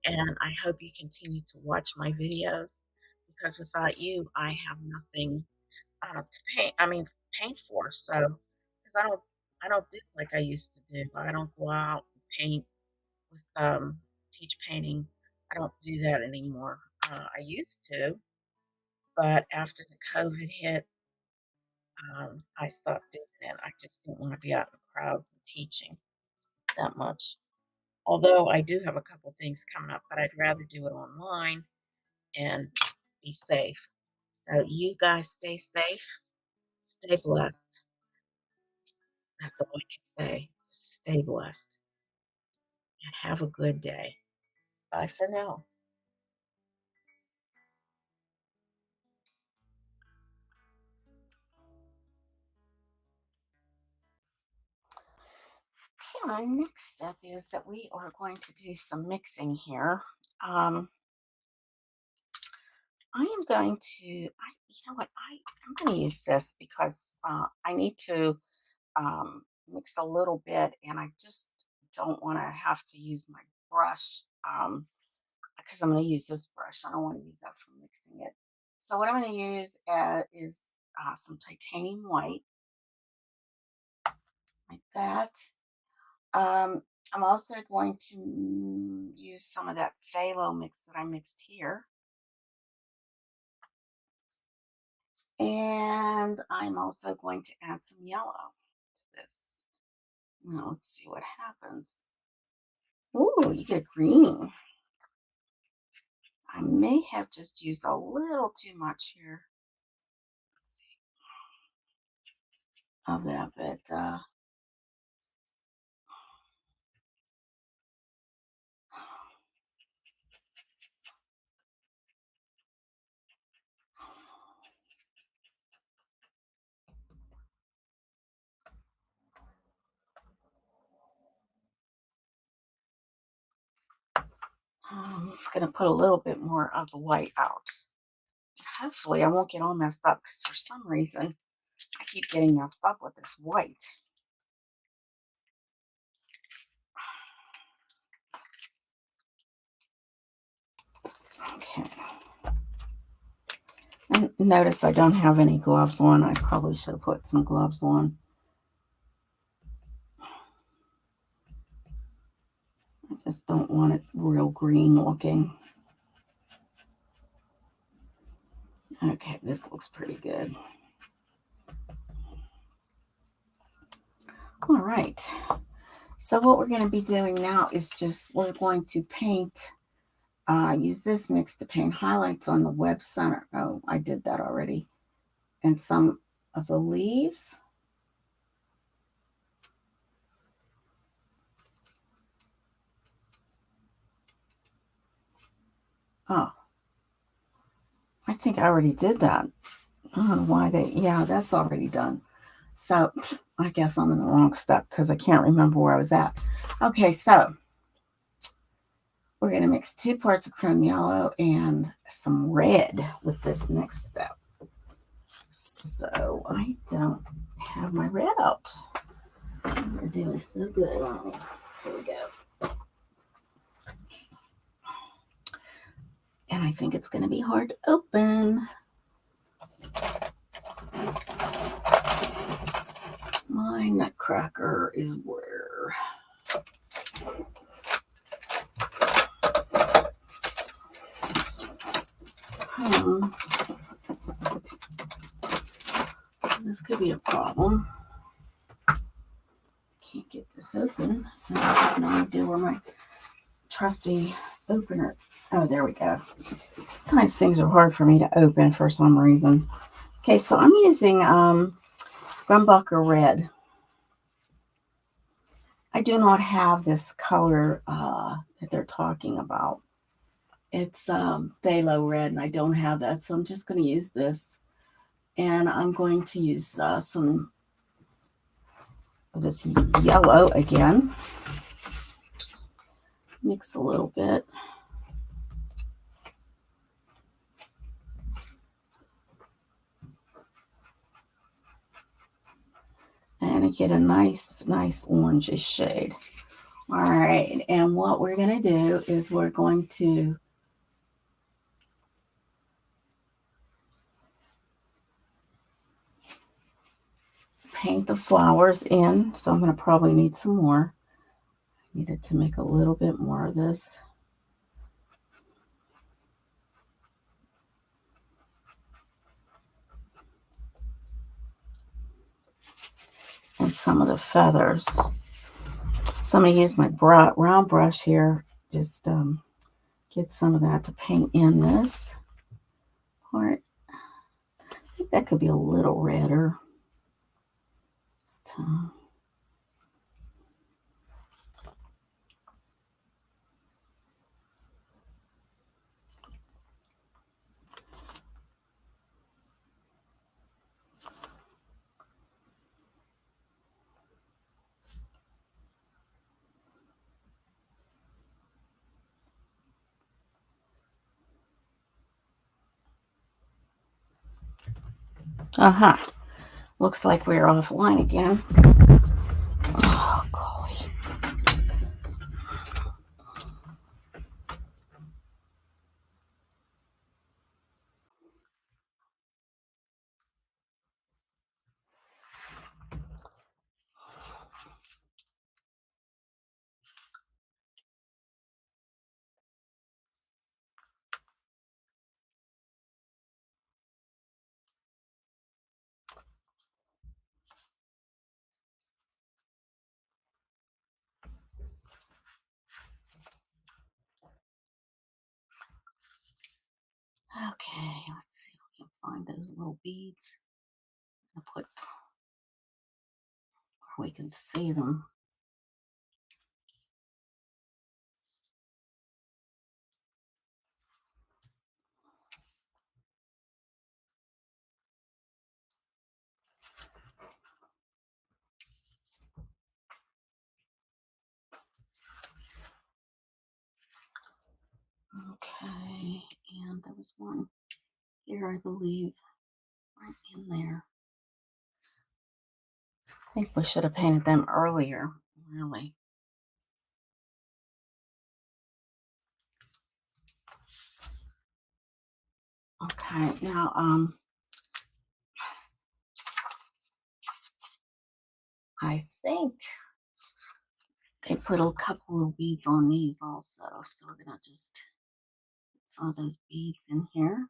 And I hope you continue to watch my videos because without you, I have nothing to paint for. So, because I don't do like I used to do. I don't go out and paint with teach painting. I don't do that anymore. I used to, but after the COVID hit, I stopped doing it. I just didn't want to be out in crowds and teaching that much. Although I do have a couple things coming up, but I'd rather do it online and be safe. So you guys stay safe, stay blessed. That's all I can say. Stay blessed and have a good day. Bye for now. Okay, my next step is that we are going to do some mixing here. Um, I am going to, you know what, I'm going to use this because I need to mix a little bit and I just don't want to have to use my brush because I'm going to use this brush. I don't want to use that for mixing it. So what I'm going to use is some titanium white, like that. I'm also going to use some of that phthalo mix that I mixed here. And I'm also going to add some yellow to this. Now let's see what happens. Ooh, you get green. I may have just used a little too much here. Let's see of that, but I'm going to put a little bit more of the white out. Hopefully I won't get all messed up because for some reason I keep getting messed up with this white. Okay. And notice I don't have any gloves on. I probably should have put some gloves on. I just don't want it real green looking. Okay, this looks pretty good. All right. So what we're going to be doing now is we're going to paint, use this mix to paint highlights on the web center. Oh, I did that already. And some of the leaves. Oh, I think I already did that. I don't know why yeah, that's already done. So I guess I'm in the wrong step because I can't remember where I was at. Okay, so we're going to mix 2 parts of chrome yellow and some red with this next step. So I don't have my red out. We're doing so good, aren't we? Here we go. And I think it's going to be hard to open. My nutcracker is where? This could be a problem. Can't get this open. I have no idea where my trusty opener. Oh, there we go. Sometimes things are hard for me to open for some reason. Okay, so I'm using Grumbacher Red. I do not have this color that they're talking about. It's phthalo red, and I don't have that, so I'm just going to use this. And I'm going to use some of this yellow again. Mix a little bit. And I get a nice orangish shade. All right, and what we're going to do is we're going to paint the flowers in. So I'm going to probably need some more. I needed to make a little bit more of this. And some of the feathers. So I'm going to use my round brush here. Just get some of that to paint in this part. I think that could be a little redder. Just, Looks like we're offline again. Oh, golly. Okay, let's see if we can find those little beads. I'll put where we can see them. Okay, and there was one here, I believe, right in there. I think we should have painted them earlier, really. Okay, now I think they put a couple of beads on these also, so we're gonna just put some of those beads in here.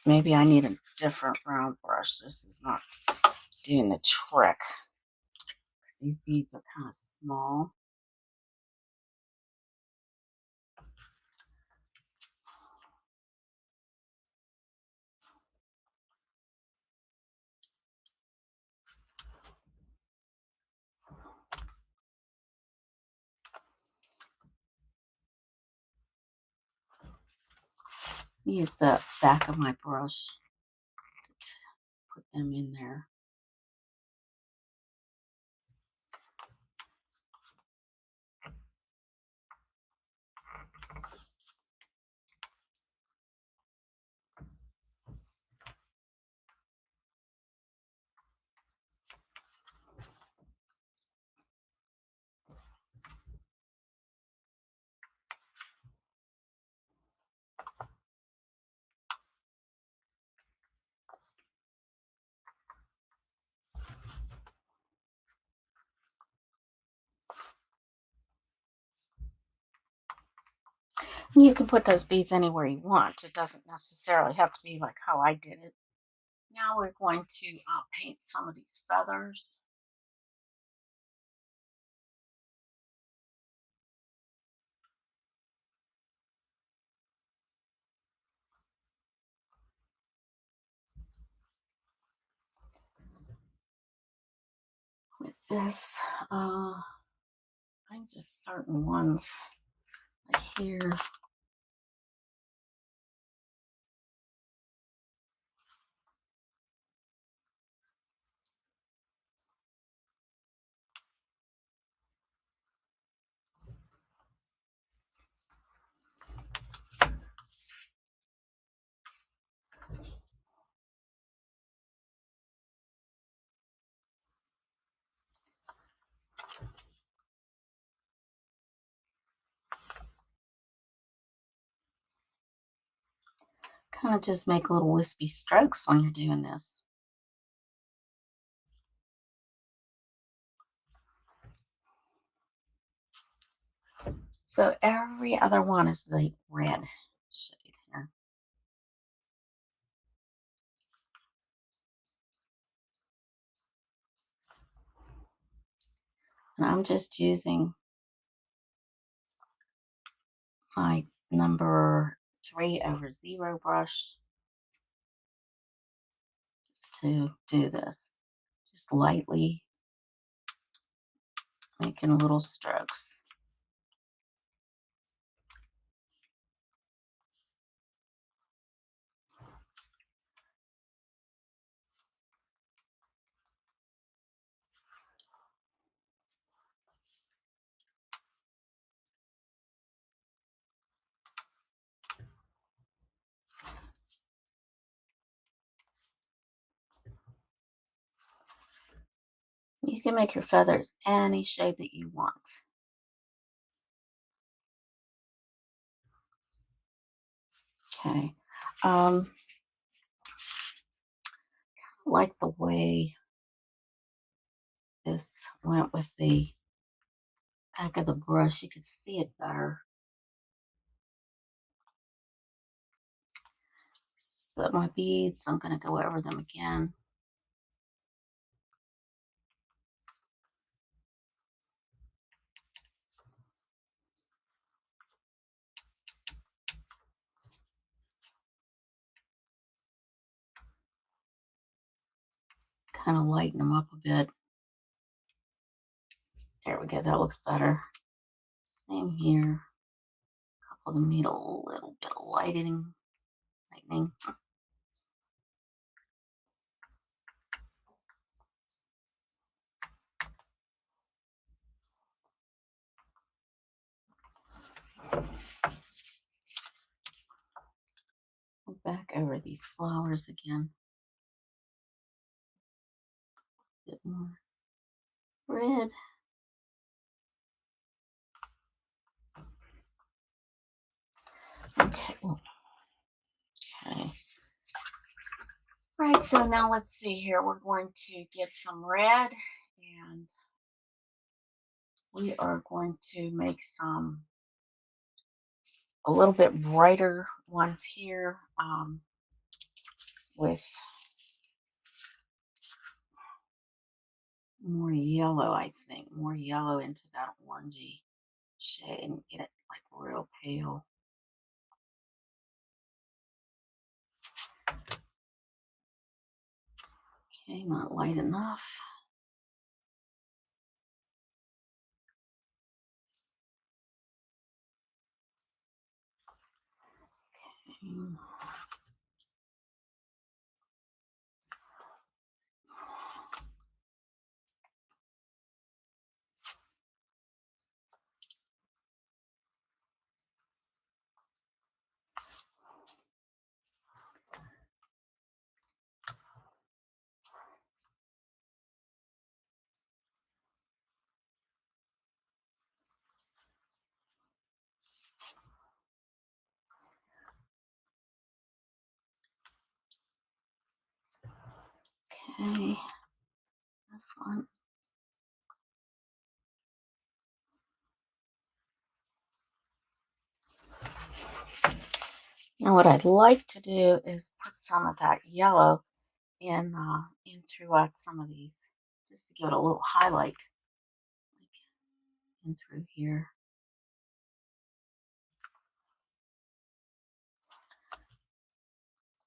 Maybe I need a different round brush. This is not doing the trick because these beads are kind of small. Use the back of my brush to put them in there. You can put those beads anywhere you want. It doesn't necessarily have to be like how I did it. Now we're going to paint some of these feathers. With this, I just certain ones like here. Kind of just make little wispy strokes when you're doing this. So every other one is the red shade here. And I'm just using my number 3/0 brush just to do this. Just lightly making little strokes. You can make your feathers any shape that you want. Okay. Like the way this went with the back of the brush. You could see it better. So my beads, I'm going to go over them again. kind of lighten them up a bit. There we go. That looks better. Same here. A couple of them need a little bit of lightening. Back over these flowers again. A bit more red. Okay. Okay. Right, so now let's see here. We're going to get some red and we are going to make some a little bit brighter ones here with more yellow, I think. More yellow into that orangey shade and get it like real pale. Okay, not light enough. Okay. Okay, this one. Now what I'd like to do is put some of that yellow in throughout some of these, just to give it a little highlight, like in through here.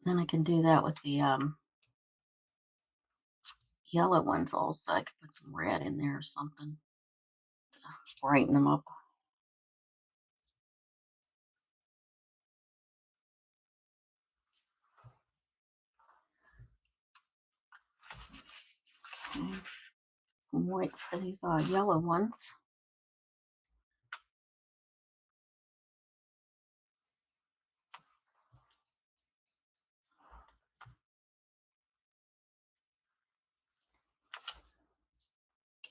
Then I can do that with the yellow ones also. I could put some red in there or something to brighten them up. Okay. Some white for these yellow ones.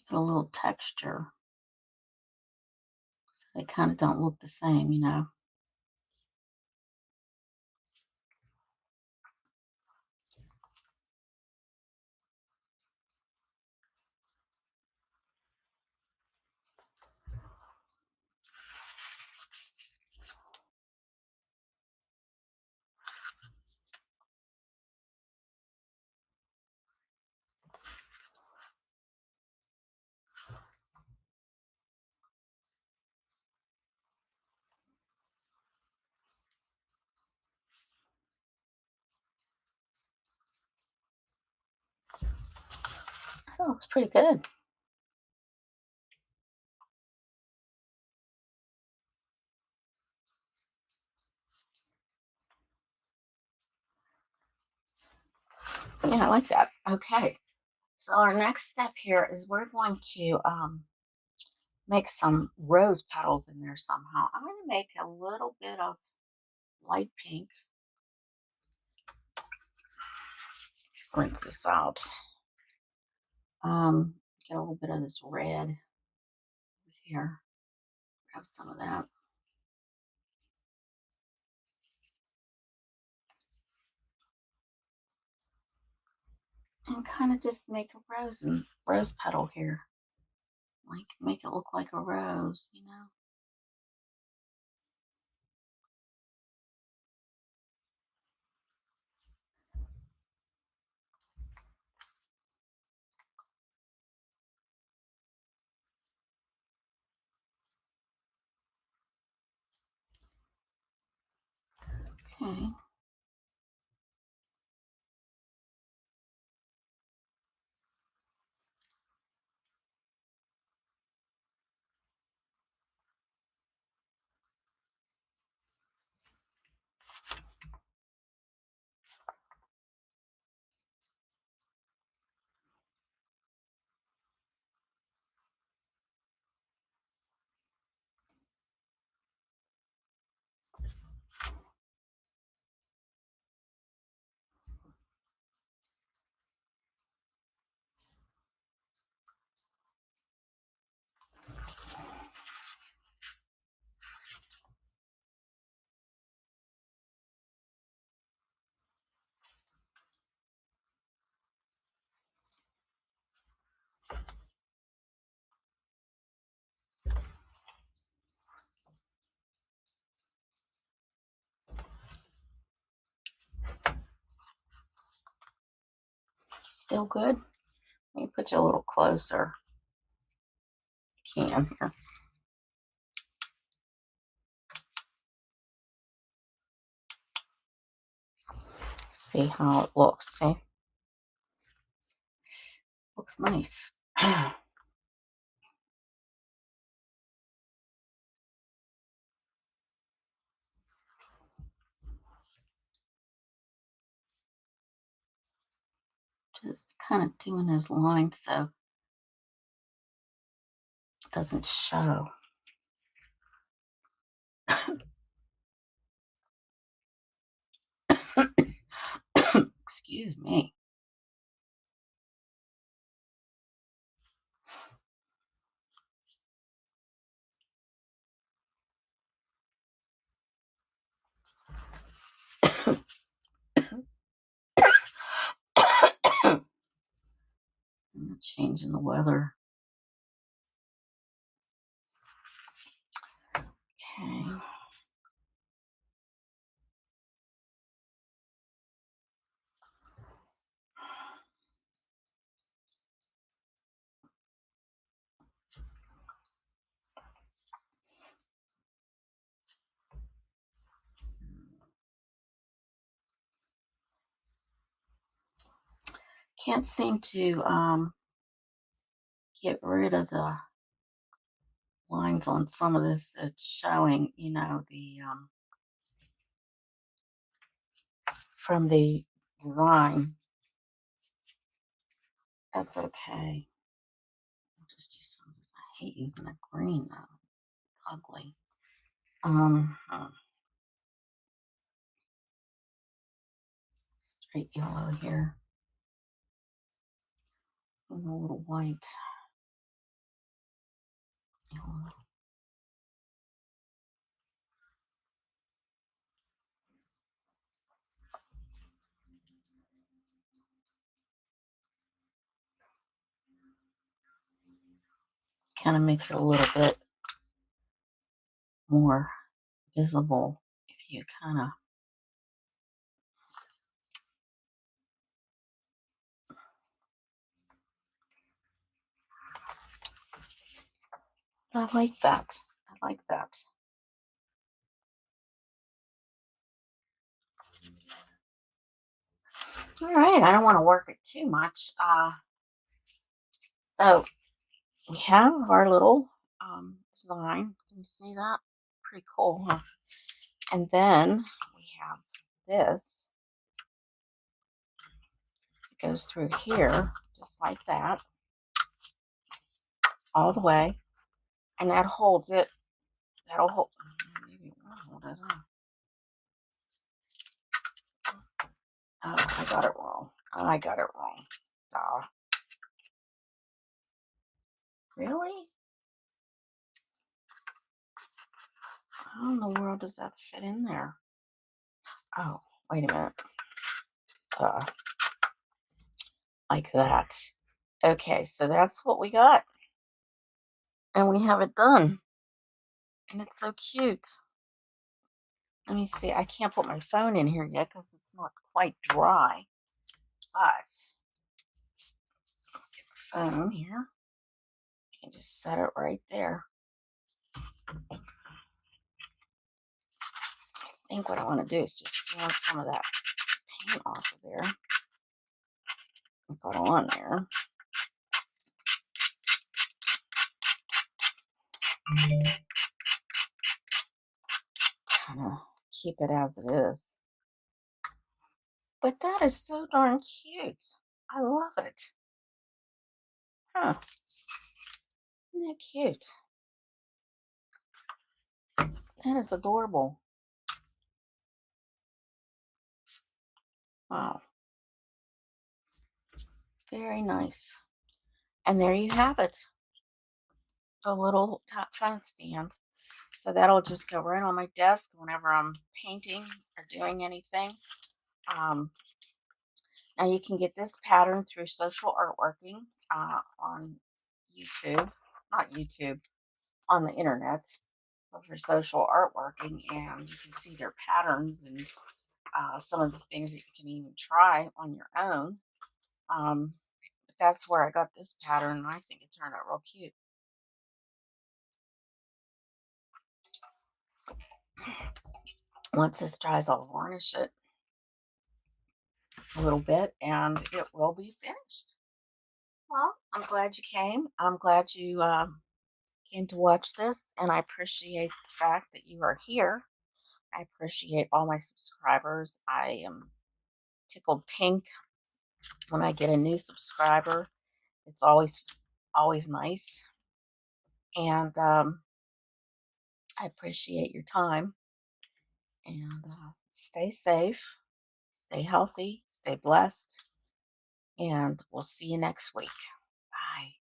Give it a little texture so they kind of don't look the same, you know. That looks pretty good. Yeah, I like that. Okay. So our next step here is we're going to make some rose petals in there somehow. I'm going to make a little bit of light pink. Rinse this out. Get a little bit of this red here. Grab some of that. And kind of just make a rose petal here. Like make it look like a rose, you know. Okay. Still good? Let me put you a little closer. Can here. See how it looks. See? Looks nice. Just kind of doing those lines so it doesn't show. Excuse me. Changing the weather. Okay. Can't seem to get rid of the lines on some of this. It's showing, the from the design. That's okay. I'll just use some of this. I hate using that green though. It's ugly. Straight yellow here. With a little white. Yellow. Kind of makes it a little bit more visible if you kind of I like that. I like that. All right, I don't want to work it too much. So we have our little design. Can you see that? Pretty cool, huh? And then we have this. It goes through here, just like that, all the way. And that holds it. That'll hold. Maybe it won't hold it. Oh, I got it wrong. I got it wrong. Really? How in the world does that fit in there? Oh, wait a minute. Like that. Okay, so that's what we got. And we have it done. And it's so cute. Let me see. I can't put my phone in here yet because it's not quite dry. But get my phone here. I can just set it right there. I think what I want to do is just sand some of that paint off of there. And put on there. Kind of keep it as it is. But that is so darn cute. I love it. Huh. Isn't that cute? That is adorable. Wow. Very nice. And there you have it. The little top phone stand. So that'll just go right on my desk whenever I'm painting or doing anything. Now you can get this pattern through Social Artworking on YouTube. Not YouTube, on the internet. Look for Social Artworking and you can see their patterns and some of the things that you can even try on your own. But that's where I got this pattern, and I think it turned out real cute. Once this dries, I'll varnish it a little bit, and it will be finished. Well, I'm glad you came. I'm glad you came to watch this, and I appreciate the fact that you are here. I appreciate all my subscribers. I am tickled pink when I get a new subscriber. It's always nice, and I appreciate your time. And stay safe, stay healthy, stay blessed, and we'll see you next week. Bye.